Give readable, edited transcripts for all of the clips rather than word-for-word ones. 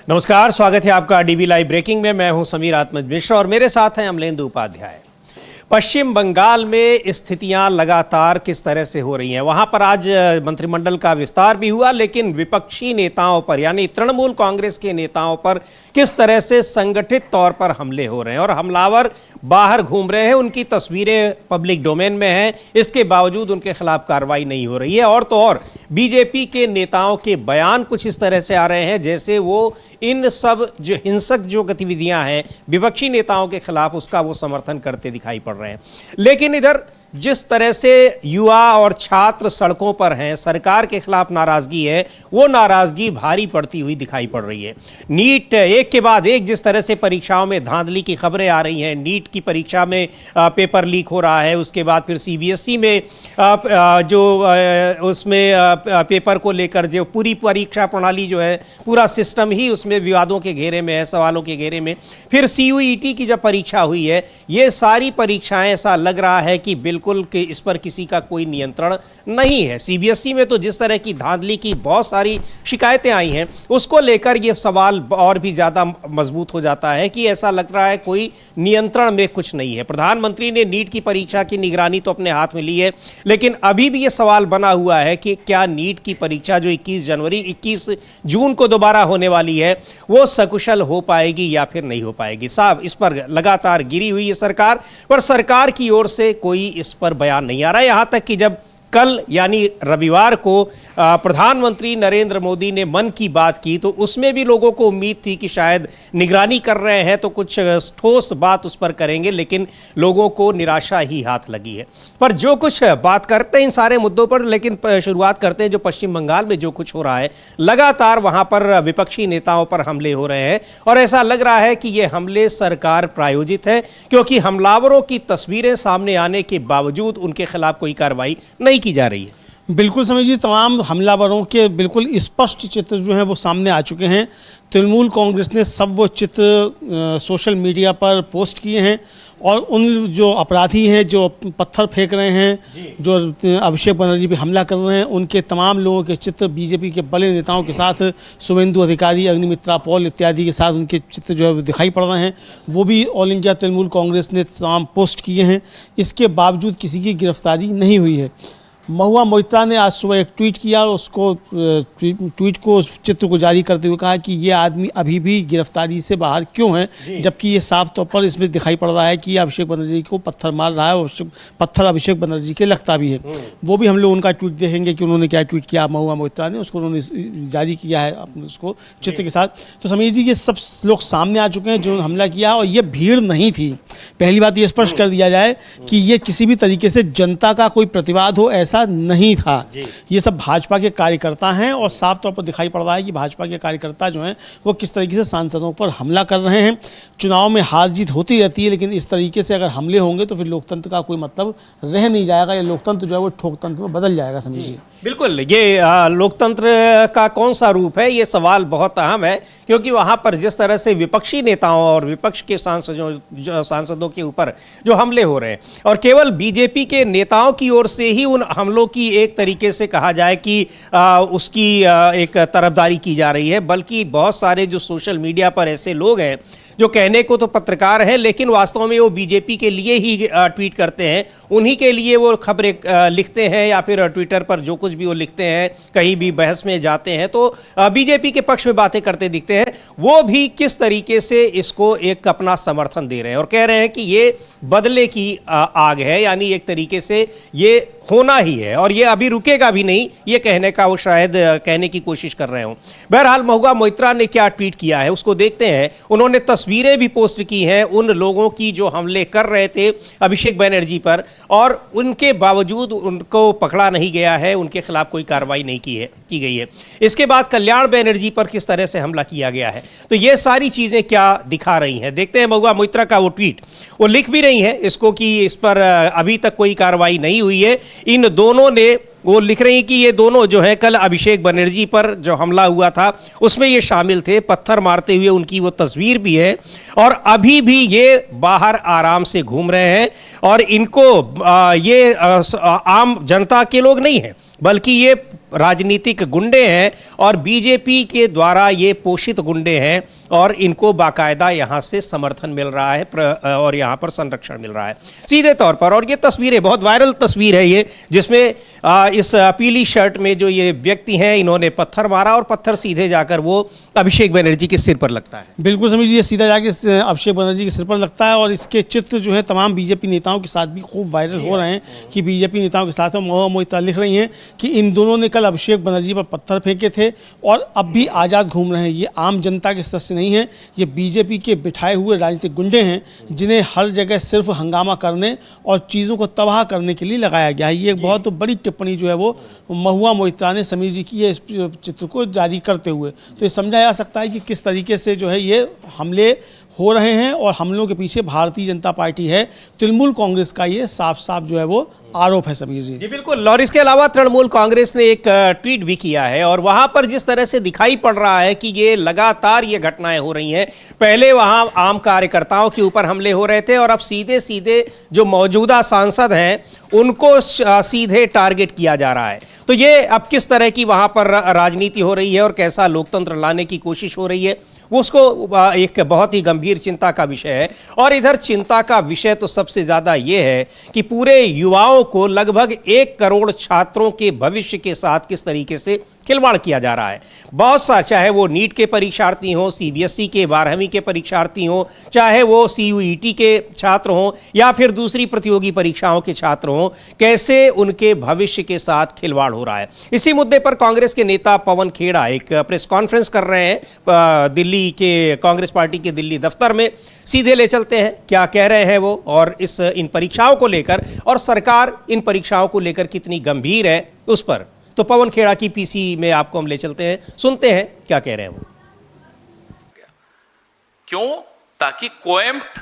नमस्कार, स्वागत है आपका डीबी लाइव ब्रेकिंग में। मैं हूं समीर आत्मज मिश्रा और मेरे साथ हैं अमलेंदु उपाध्याय। पश्चिम बंगाल में स्थितियां लगातार किस तरह से हो रही हैं, वहां पर आज मंत्रिमंडल का विस्तार भी हुआ, लेकिन विपक्षी नेताओं पर यानी तृणमूल कांग्रेस के नेताओं पर किस तरह से संगठित तौर पर हमले हो रहे हैं और हमलावर बाहर घूम रहे हैं। उनकी तस्वीरें पब्लिक डोमेन में हैं, इसके बावजूद उनके खिलाफ कार्रवाई नहीं हो रही है। और तो और बीजेपी के नेताओं के बयान कुछ इस तरह से आ रहे हैं जैसे वो इन सब जो हिंसक जो गतिविधियां हैं विपक्षी नेताओं के खिलाफ, उसका वो समर्थन करते दिखाई पड़ रहे हैं। लेकिन इधर जिस तरह से युवा और छात्र सड़कों पर हैं, सरकार के खिलाफ नाराजगी है, वो नाराजगी भारी पड़ती हुई दिखाई पड़ रही है। नीट एक के बाद एक जिस तरह से परीक्षाओं में धांधली की खबरें आ रही हैं, नीट की परीक्षा में पेपर लीक हो रहा है, उसके बाद फिर सीबीएसई में उसमें पेपर को लेकर जो पूरी परीक्षा प्रणाली जो है, पूरा सिस्टम ही उसमें विवादों के घेरे में है, सवालों के घेरे में। फिर सीयूईटी की जब परीक्षा हुई है, ये सारी परीक्षाएं ऐसा लग रहा है कि बिल्कुल कि इस पर किसी का कोई नियंत्रण नहीं है। सीबीएसई में तो जिस तरह की धांधली की बहुत सारी शिकायतें आई हैं, उसको लेकर यह सवाल और भी ज़्यादा मजबूत हो जाता है कि ऐसा लग रहा है कोई नियंत्रण में कुछ नहीं है। प्रधानमंत्री ने नीट की परीक्षा की निगरानी तो अपने हाथ में ली है, लेकिन अभी भी ये सवाल बना हुआ है कि क्या नीट की परीक्षा जो 21 जून को दोबारा होने वाली है, वो सकुशल हो पाएगी या फिर नहीं हो पाएगी। साहब, इस पर लगातार गिरी हुई है सरकार, पर सरकार की ओर से कोई इस पर बयान नहीं आ रहा है। यहां तक कि जब कल यानी रविवार को प्रधानमंत्री नरेंद्र मोदी ने मन की बात की, तो उसमें भी लोगों को उम्मीद थी कि शायद निगरानी कर रहे हैं तो कुछ ठोस बात उस पर करेंगे, लेकिन लोगों को निराशा ही हाथ लगी है। पर जो कुछ बात करते हैं इन सारे मुद्दों पर, लेकिन शुरुआत करते हैं जो पश्चिम बंगाल में जो कुछ हो रहा है। लगातार वहां पर विपक्षी नेताओं पर हमले हो रहे हैं और ऐसा लग रहा है कि ये हमले सरकार प्रायोजित है, क्योंकि हमलावरों की तस्वीरें सामने आने के बावजूद उनके खिलाफ कोई कार्रवाई नहीं की जा रही है। बिल्कुल समझिए, तमाम हमलावरों के बिल्कुल स्पष्ट चित्र जो हैं वो सामने आ चुके हैं। तृणमूल कांग्रेस ने सब वो चित्र सोशल मीडिया पर पोस्ट किए हैं और उन जो अपराधी हैं, जो पत्थर फेंक रहे हैं, जो अभिषेक बनर्जी पे हमला कर रहे हैं, उनके तमाम लोगों के चित्र बीजेपी के बड़े नेताओं के साथ, शुभेंदु अधिकारी, अग्निमित्रा पॉल इत्यादि के साथ उनके चित्र जो है वो दिखाई पड़ रहे हैं। वो भी ऑल इंडिया तृणमूल कांग्रेस ने तमाम पोस्ट किए हैं। इसके बावजूद किसी की गिरफ्तारी नहीं हुई है। महुआ मोइत्रा ने आज सुबह एक ट्वीट किया और उसको ट्वीट को, उस चित्र को जारी करते हुए कहा कि ये आदमी अभी भी गिरफ्तारी से बाहर क्यों है, जबकि ये साफ तौर पर इसमें दिखाई पड़ रहा है कि ये अभिषेक बनर्जी को पत्थर मार रहा है और पत्थर अभिषेक बनर्जी के लगता भी है। वो भी हम लोग उनका ट्वीट देखेंगे कि उन्होंने क्या ट्वीट किया। महुआ मोइत्रा ने उसको उन्होंने जारी किया है उसको चित्र के साथ। तो समझ लीजिए ये सब लोग सामने आ चुके हैं जिन्होंने हमला किया, और ये भीड़ नहीं थी। पहली बात ये स्पष्ट कर दिया जाए कि ये किसी भी तरीके से जनता का कोई प्रतिवाद हो ऐसा नहीं था। ये सब भाजपा के कार्यकर्ता हैं और साफ तौर पर दिखाई पड़ रहा है कि भाजपा के कार्यकर्ता जो हैं वो किस तरीके से सांसदों पर हमला कर रहे हैं। चुनाव में हार जीत होती रहती है, लेकिन इस तरीके से अगर हमले होंगे तो फिर लोकतंत्र का कोई मतलब रह नहीं जाएगा। ये लोकतंत्र जो है वो ठोकतंत्र में बदल जाएगा। समझिए, बिल्कुल, ये लोकतंत्र का कौन सा रूप है, ये सवाल बहुत अहम है, क्योंकि वहां पर जिस तरह से विपक्षी नेताओं और विपक्ष के सांसदों के ऊपर जो हमले हो रहे हैं, और केवल बीजेपी के नेताओं की ओर से ही उन हमलों की एक तरीके से कहा जाए कि उसकी एक तरफदारी की जा रही है, बल्कि बहुत सारे जो सोशल मीडिया पर ऐसे लोग हैं जो कहने को तो पत्रकार हैं, लेकिन वास्तव में वो बीजेपी के लिए ही ट्वीट करते हैं, उन्हीं के लिए वो खबरें लिखते हैं, या फिर ट्विटर पर जो कुछ भी वो लिखते हैं, कहीं भी बहस में जाते हैं तो बीजेपी के पक्ष में बातें करते दिखते हैं। वो भी किस तरीके से इसको एक अपना समर्थन दे रहे हैं और कह रहे हैं कि ये बदले की आग है, यानी एक तरीके से ये होना ही है और ये अभी रुकेगा भी नहीं, ये कहने का वो शायद कहने की कोशिश कर रहे हों। बहरहाल महुआ मोइत्रा ने क्या ट्वीट किया है उसको देखते हैं। उन्होंने तस्वीरें भी पोस्ट की हैं उन लोगों की जो हमले कर रहे थे अभिषेक बनर्जी पर, और उनके बावजूद उनको पकड़ा नहीं गया है, उनके खिलाफ कोई कार्रवाई नहीं की गई है। इसके बाद कल्याण बनर्जी पर किस तरह से हमला किया गया है, तो ये सारी चीज़ें क्या दिखा रही हैं, देखते हैं। महुआ मोइत्रा का वो ट्वीट, वो लिख भी रही हैं इसको कि इस पर अभी तक कोई कार्रवाई नहीं हुई है। इन दोनों ने, वो लिख रही कि ये दोनों जो है कल अभिषेक बनर्जी पर जो हमला हुआ था उसमें ये शामिल थे, पत्थर मारते हुए उनकी वो तस्वीर भी है, और अभी भी ये बाहर आराम से घूम रहे हैं। और इनको ये आम जनता के लोग नहीं हैं, बल्कि ये राजनीतिक गुंडे हैं और बीजेपी के द्वारा ये पोषित गुंडे हैं और इनको बाकायदा यहाँ से समर्थन मिल रहा है और यहाँ पर संरक्षण मिल रहा है सीधे तौर पर। और ये तस्वीरें, बहुत वायरल तस्वीर है ये, जिसमें इस पीली शर्ट में जो ये व्यक्ति हैं, इन्होंने पत्थर मारा और पत्थर सीधे जाकर वो अभिषेक बनर्जी के सिर पर लगता है। बिल्कुल समीर जी, ये सीधा जाके अभिषेक बनर्जी के सिर पर लगता है और इसके चित्र जो है तमाम बीजेपी नेताओं के साथ भी खूब वायरल हो रहे हैं कि बीजेपी नेताओं के साथ महुआ मोहिता लिख रही हैं कि इन दोनों ने कल अभिषेक बनर्जी पर पत्थर फेंके थे और अब भी आज़ाद घूम रहे हैं। ये आम जनता के सदस्य नहीं है, ये बीजेपी के बिठाए हुए राजनीतिक गुंडे हैं जिन्हें हर जगह सिर्फ हंगामा करने और चीज़ों को तबाह करने के लिए लगाया गया है। ये एक बहुत बड़ी टिप्पणी जो है वो महुआ मोहित्रा ने समीर जी की है इस चित्र को जारी करते हुए। तो ये समझा जा सकता है कि किस तरीके से जो है ये हमले हो रहे हैं और हमलों के पीछे भारतीय जनता पार्टी है। तृणमूल कांग्रेस का ये साफ साफ जो है वो आरोप है समीर जी। जी बिल्कुल। और इसके अलावा तृणमूल कांग्रेस ने एक ट्वीट भी किया है और वहां पर जिस तरह से दिखाई पड़ रहा है कि ये लगातार ये घटनाएं हो रही हैं, पहले वहां आम कार्यकर्ताओं के ऊपर हमले हो रहे थे और अब सीधे सीधे जो मौजूदा सांसद हैं उनको सीधे टारगेट किया जा रहा है। तो ये अब किस तरह की वहां पर राजनीति हो रही है और कैसा लोकतंत्र लाने की कोशिश हो रही है, वो उसको एक बहुत ही गंभीर चिंता का विषय है। और इधर चिंता का विषय तो सबसे ज्यादा ये है कि पूरे युवाओं को, लगभग 1 करोड़ छात्रों के भविष्य के साथ किस तरीके से खिलवाड़ किया जा रहा है। बहुत सा, चाहे वो नीट के परीक्षार्थी हों, सीबीएसई के 12वीं के परीक्षार्थी हों, चाहे वो सीयूईटी के छात्र हों या फिर दूसरी प्रतियोगी परीक्षाओं के छात्र हों, कैसे उनके भविष्य के साथ खिलवाड़ हो रहा है। इसी मुद्दे पर कांग्रेस के नेता पवन खेड़ा एक प्रेस कॉन्फ्रेंस कर रहे हैं दिल्ली के कांग्रेस पार्टी के दिल्ली दफ्तर में। सीधे ले चलते हैं क्या कह रहे हैं वो और इन परीक्षाओं को लेकर, और सरकार इन परीक्षाओं को लेकर कितनी गंभीर है उस पर। तो पवन खेड़ा की पीसी में आपको हम ले चलते हैं, सुनते हैं क्या कह रहे हैं वो। क्यों? ताकि कोएम्प्ट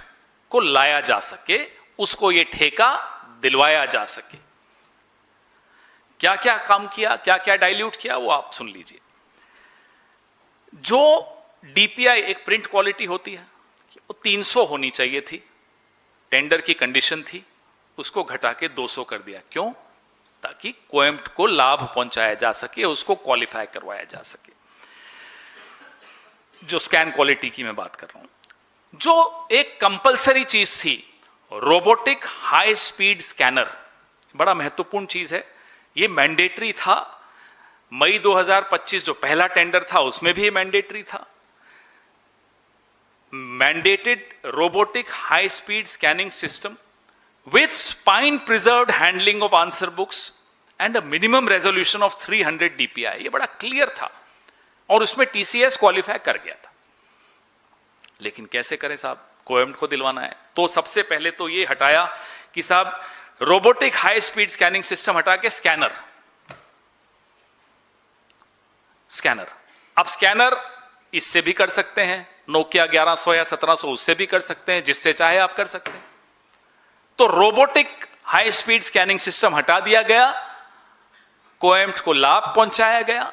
को लाया जा सके, उसको ये ठेका दिलवाया जा सके। क्या क्या काम किया, क्या क्या डाइल्यूट किया, वो आप सुन लीजिए। जो डीपीआई एक प्रिंट क्वालिटी होती है वो 300 होनी चाहिए थी, टेंडर की कंडीशन थी, उसको घटा के 200 कर दिया। क्यों? ताकि कोएम्प्ट को लाभ पहुंचाया जा सके, उसको क्वालिफाई करवाया जा सके। जो स्कैन क्वालिटी की मैं बात कर रहा हूं, जो एक कंपलसरी चीज थी, रोबोटिक हाई स्पीड स्कैनर, बड़ा महत्वपूर्ण चीज है। ये मैंडेटरी था। मई 2025 जो पहला टेंडर था उसमें भी ये मैंडेटरी था। Mandated robotic high speed scanning system with spine preserved handling of answer books and a minimum resolution of 300 DPI। ये बड़ा क्लियर था और उसमें TCS क्वालिफाई कर गया था। लेकिन कैसे करें साहब, कोएम्प्ट को दिलवाना है तो सबसे पहले तो ये हटाया कि साहब robotic high speed scanning system हटा के स्कैनर। अब स्कैनर इससे भी कर सकते हैं, नोकिया 1100 या 1700 उससे भी कर सकते हैं, जिससे चाहे आप कर सकते हैं। तो robotic high speed scanning system हटा दिया गया, कोएम्प्ट को लाभ पहुंचाया गया,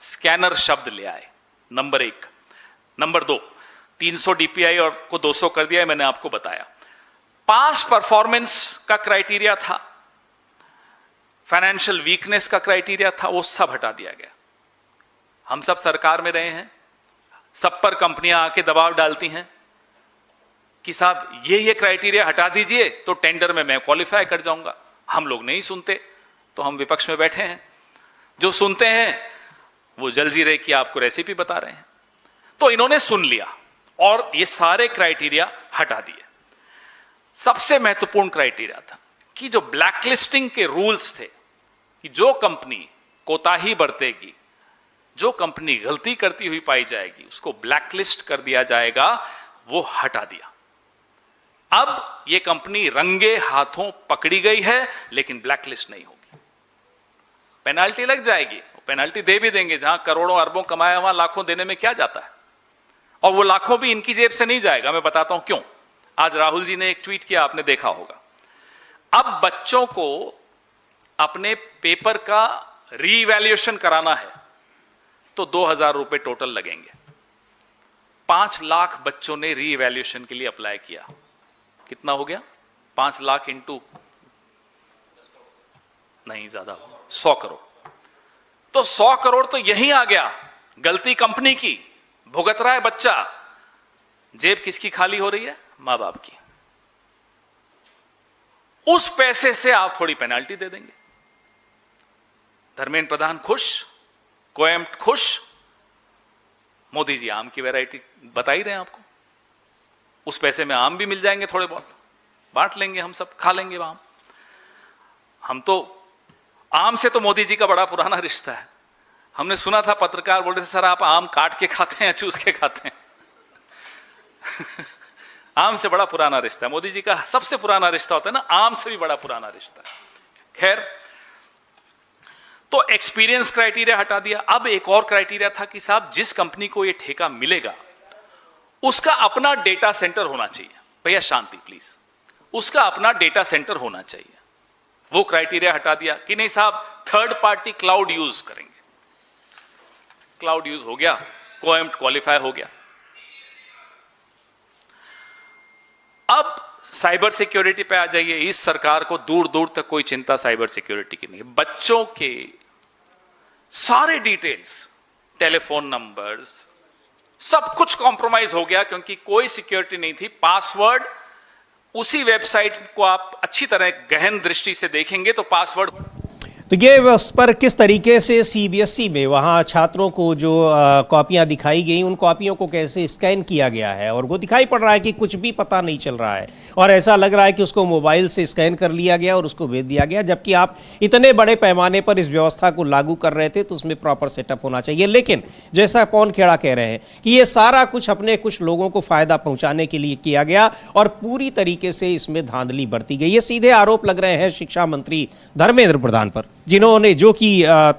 स्कैनर शब्द ले आए। नंबर 1। नंबर 2, 300 डीपीआई और को 200 कर दिया, मैंने आपको बताया। पास परफॉर्मेंस का क्राइटेरिया था, फाइनेंशियल वीकनेस का क्राइटेरिया था, वो सब हटा दिया गया। हम सब सरकार में रहे हैं, सब पर कंपनियां आके दबाव डालती हैं कि साहब ये क्राइटेरिया हटा दीजिए तो टेंडर में मैं क्वालिफाई कर जाऊंगा। हम लोग नहीं सुनते तो हम विपक्ष में बैठे हैं, जो सुनते हैं वो जलजीरे की आपको रेसिपी बता रहे हैं। तो इन्होंने सुन लिया और ये सारे क्राइटेरिया हटा दिए। सबसे महत्वपूर्ण क्राइटेरिया था कि जो ब्लैकलिस्टिंग के रूल्स थे कि जो कंपनी कोताही बरतेगी, जो कंपनी गलती करती हुई पाई जाएगी, उसको ब्लैकलिस्ट कर दिया जाएगा, वो हटा दिया। अब ये कंपनी रंगे हाथों पकड़ी गई है लेकिन ब्लैकलिस्ट नहीं होगी। पेनाल्टी लग जाएगी, पेनाल्टी दे भी देंगे। जहां करोड़ों अरबों कमाया वहां लाखों देने में क्या जाता है, और वो लाखों भी इनकी जेब से नहीं जाएगा। मैं बताता हूं क्यों। आज राहुल जी ने एक ट्वीट किया, आपने देखा होगा। अब बच्चों को अपने पेपर का रीवैल्यूएशन कराना है तो 2000 रुपए टोटल लगेंगे। 5 लाख बच्चों ने रीवैल्यूएशन के लिए अप्लाई किया। कितना हो गया? 5 लाख इंटू नहीं, ज्यादा 100 करोड़। तो 100 करोड़ तो यहीं आ गया, गलती कंपनी की, भुगत रहा है बच्चा। जेब किसकी खाली हो रही है? मां बाप की। उस पैसे से आप थोड़ी पेनाल्टी दे देंगे। धर्मेंद्र प्रधान खुश, कोएम्प्ट खुश, मोदी जी आम की वैरायटी बता ही रहे हैं आपको। उस पैसे में आम भी मिल जाएंगे, थोड़े बहुत बांट लेंगे, हम सब खा लेंगे आम। हम तो आम से तो मोदी जी का बड़ा पुराना रिश्ता है। हमने सुना था पत्रकार बोल रहे थे, सर आप आम काट के खाते हैं, चूस के खाते हैं। आम से बड़ा पुराना रिश्ता है मोदी जी का। सबसे पुराना रिश्ता होता है ना, आम से भी बड़ा पुराना रिश्ता है। खैर, तो एक्सपीरियंस क्राइटेरिया हटा दिया। अब एक और क्राइटेरिया था कि साहब जिस कंपनी को ये ठेका मिलेगा उसका अपना डेटा सेंटर होना चाहिए। भैया शांति प्लीज, उसका अपना डेटा सेंटर होना चाहिए। वो क्राइटेरिया हटा दिया कि नहीं साहब थर्ड पार्टी क्लाउड यूज करेंगे। क्लाउड यूज हो गया, कोएम्प्ट क्वालिफाई हो गया। अब साइबर सिक्योरिटी पे आ जाइए। इस सरकार को दूर दूर तक कोई चिंता साइबर सिक्योरिटी की नहीं है। बच्चों के सारे डिटेल्स, टेलीफोन नंबर्स, सब कुछ कॉम्प्रोमाइज हो गया क्योंकि कोई सिक्योरिटी नहीं थी। पासवर्ड उसी वेबसाइट को आप अच्छी तरह गहन दृष्टि से देखेंगे तो पासवर्ड। तो ये उस पर किस तरीके से सीबीएसई में वहाँ छात्रों को जो कॉपियाँ दिखाई गई, उन कॉपियों को कैसे स्कैन किया गया है, और वो दिखाई पड़ रहा है कि कुछ भी पता नहीं चल रहा है, और ऐसा लग रहा है कि उसको मोबाइल से स्कैन कर लिया गया और उसको भेज दिया गया। जबकि आप इतने बड़े पैमाने पर इस व्यवस्था को लागू कर रहे थे तो उसमें प्रॉपर सेटअप होना चाहिए। लेकिन जैसा पवन खेड़ा कह रहे हैं कि ये सारा कुछ अपने कुछ लोगों को फ़ायदा पहुँचाने के लिए किया गया और पूरी तरीके से इसमें धांधली बरती गई। ये सीधे आरोप लग रहे हैं शिक्षा मंत्री धर्मेंद्र प्रधान पर, जिन्होंने जो कि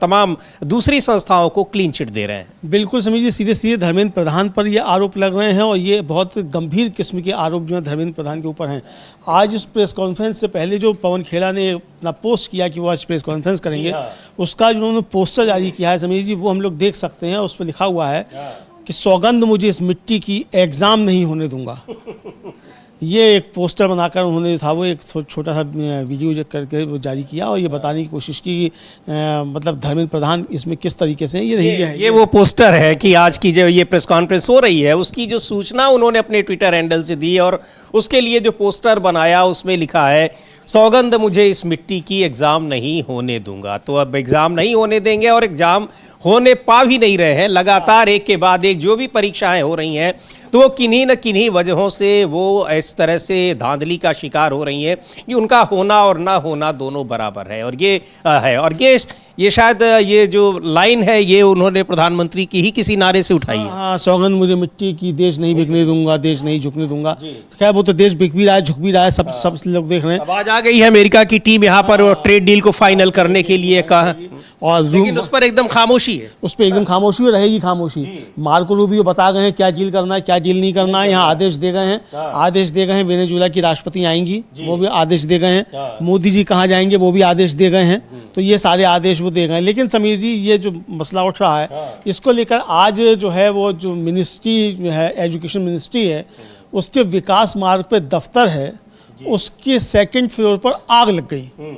तमाम दूसरी संस्थाओं को क्लीन चिट दे रहे हैं। बिल्कुल समझिए, सीधे सीधे धर्मेंद्र प्रधान पर ये आरोप लग रहे हैं और ये बहुत गंभीर किस्म के आरोप जो है धर्मेंद्र प्रधान के ऊपर हैं। आज इस प्रेस कॉन्फ्रेंस से पहले जो पवन खेड़ा ने अपना पोस्ट किया कि वो आज प्रेस कॉन्फ्रेंस करेंगे, उसका जो उन्होंने पोस्टर जारी किया है समझिए जी, वो हम लोग देख सकते हैं। उस पर लिखा हुआ है कि सौगंध मुझे इस मिट्टी की, एग्ज़ाम नहीं होने दूंगा। ये एक पोस्टर बनाकर उन्होंने था वो एक छोटा सा वीडियो करके वो जारी किया और ये बताने की कोशिश की कि मतलब धर्मेंद्र प्रधान इसमें किस तरीके से ये वो पोस्टर है कि आज की जो ये प्रेस कॉन्फ्रेंस हो रही है उसकी जो सूचना उन्होंने अपने ट्विटर हैंडल से दी, और उसके लिए जो पोस्टर बनाया उसमें लिखा है सौगंध मुझे इस मिट्टी की, एग्ज़ाम नहीं होने दूंगा। तो अब एग्ज़ाम नहीं होने देंगे और एग्ज़ाम होने पा भी नहीं रहे हैं। लगातार एक के बाद एक जो भी परीक्षाएं हो रही हैं तो वो किन्हीं न किन्हीं वजहों से वो इस तरह से धांधली का शिकार हो रही हैं कि उनका होना और ना होना दोनों बराबर है। और ये है, और ये शायद ये जो लाइन है ये उन्होंने प्रधानमंत्री की ही किसी नारे से उठाई है। हाँ, सौगंध मुझे मिट्टी की, देश नहीं बिकने दूंगा, देश नहीं झुकने दूंगा। खैर वो तो देश बिक भी रहा है, झुक भी रहा है, सब लोग देख रहे हैं। आवाज आ गई है अमेरिका की टीम यहाँ पर ट्रेड डील को फाइनल करने के लिए कहा, और लेकिन उस पर एकदम खामोशी है। उस पर एकदम खामोशी रहेगी, खामोशी। मार्को रूबियो बता गए हैं क्या डील करना है, क्या डील नहीं करना है। यहाँ आदेश दे गए हैं, आदेश दे गए हैं। वेनेजुएला की राष्ट्रपति आएंगी, वो भी आदेश दे गए हैं। मोदी जी कहाँ जाएंगे वो भी आदेश दे गए हैं। तो ये सारे आदेश वो दे गए हैं। लेकिन समीर जी, ये जो मसला उठ रहा है इसको लेकर आज जो है वो जो मिनिस्ट्री है, एजुकेशन मिनिस्ट्री है, उसके विकास मार्ग पे दफ्तर है, उसके सेकंड फ्लोर पर आग लग गई।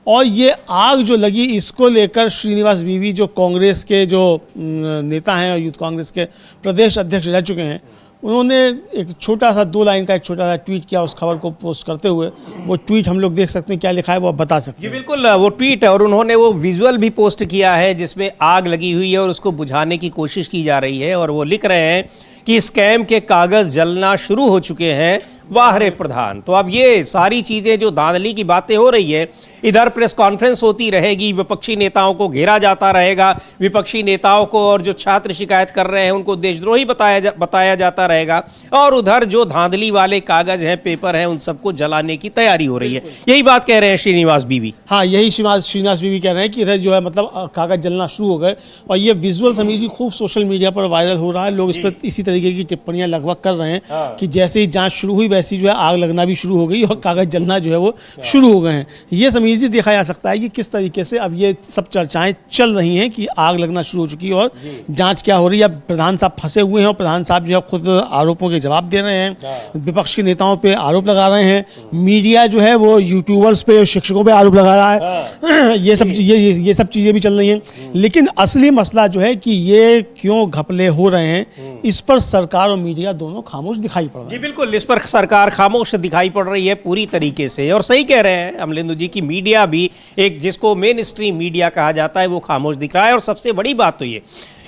और ये आग जो लगी इसको लेकर श्रीनिवास बीवी जो कांग्रेस के जो नेता हैं और यूथ कांग्रेस के प्रदेश अध्यक्ष रह चुके हैं, उन्होंने एक छोटा सा 2 लाइन का एक छोटा सा ट्वीट किया उस खबर को पोस्ट करते हुए। वो ट्वीट हम लोग देख सकते हैं, क्या लिखा है वो आप बता सकते हैं। जी बिल्कुल, वो ट्वीट है और उन्होंने वो विजुअल भी पोस्ट किया है जिसमें आग लगी हुई है और उसको बुझाने की कोशिश की जा रही है। और वो लिख रहे हैं कि स्कैम के कागज़ जलना शुरू हो चुके हैं, वाह रे प्रधान। तो अब ये सारी चीज़ें जो धांधली की बातें हो रही है, इधर प्रेस कॉन्फ्रेंस होती रहेगी, विपक्षी नेताओं को घेरा जाता रहेगा, विपक्षी नेताओं को और जो छात्र शिकायत कर रहे हैं उनको देशद्रोही बताया जाता रहेगा, और उधर जो धांधली वाले कागज़ हैं, पेपर हैं, उन सबको जलाने की तैयारी हो रही है। यही बात कह रहे हैं श्रीनिवास बीवी। हाँ, यही श्रीनिवास बीवी कह रहे हैं कि इधर जो है मतलब कागज़ जलना शुरू हो गए। और ये विजुअल समीर जी खूब सोशल मीडिया पर वायरल हो रहा है। लोग इस पर इसी तरीके की टिप्पणियां लगभग कर रहे हैं कि जैसे ही जांच शुरू हुई वैसी जो है आग लगना भी शुरू हो गई और कागज़ जलना जो है वो शुरू हो गए हैं। ये समीर समीर जी देखा जा सकता है कि किस तरीके से अब ये सब चर्चाएं चल रही हैं कि आग लगना शुरू हो चुकी है और जांच क्या हो रही है। अब प्रधान साहब फंसे हुए हैं और प्रधान साहब जो है खुद आरोपों के जवाब दे रहे हैं, विपक्ष के नेताओं पे आरोप लगा रहे हैं, मीडिया जो है वो यूट्यूबर्स पे, शिक्षकों पे आरोप लगा रहा है। ये सब चीज़ें भी चल रही हैं, लेकिन असली मसला जो है कि ये क्यों घपले हो रहे हैं, इस पर सरकार और मीडिया दोनों खामोश दिखाई पड़ रहे जी हैं। बिल्कुल, इस पर सरकार खामोश दिखाई पड़ रही है पूरी तरीके से। और सही कह रहे हैं अमलेंदु जी की मीडिया भी, एक जिसको मेन स्ट्रीम मीडिया कहा जाता है, वो खामोश दिख रहा है। और सबसे बड़ी बात तो ये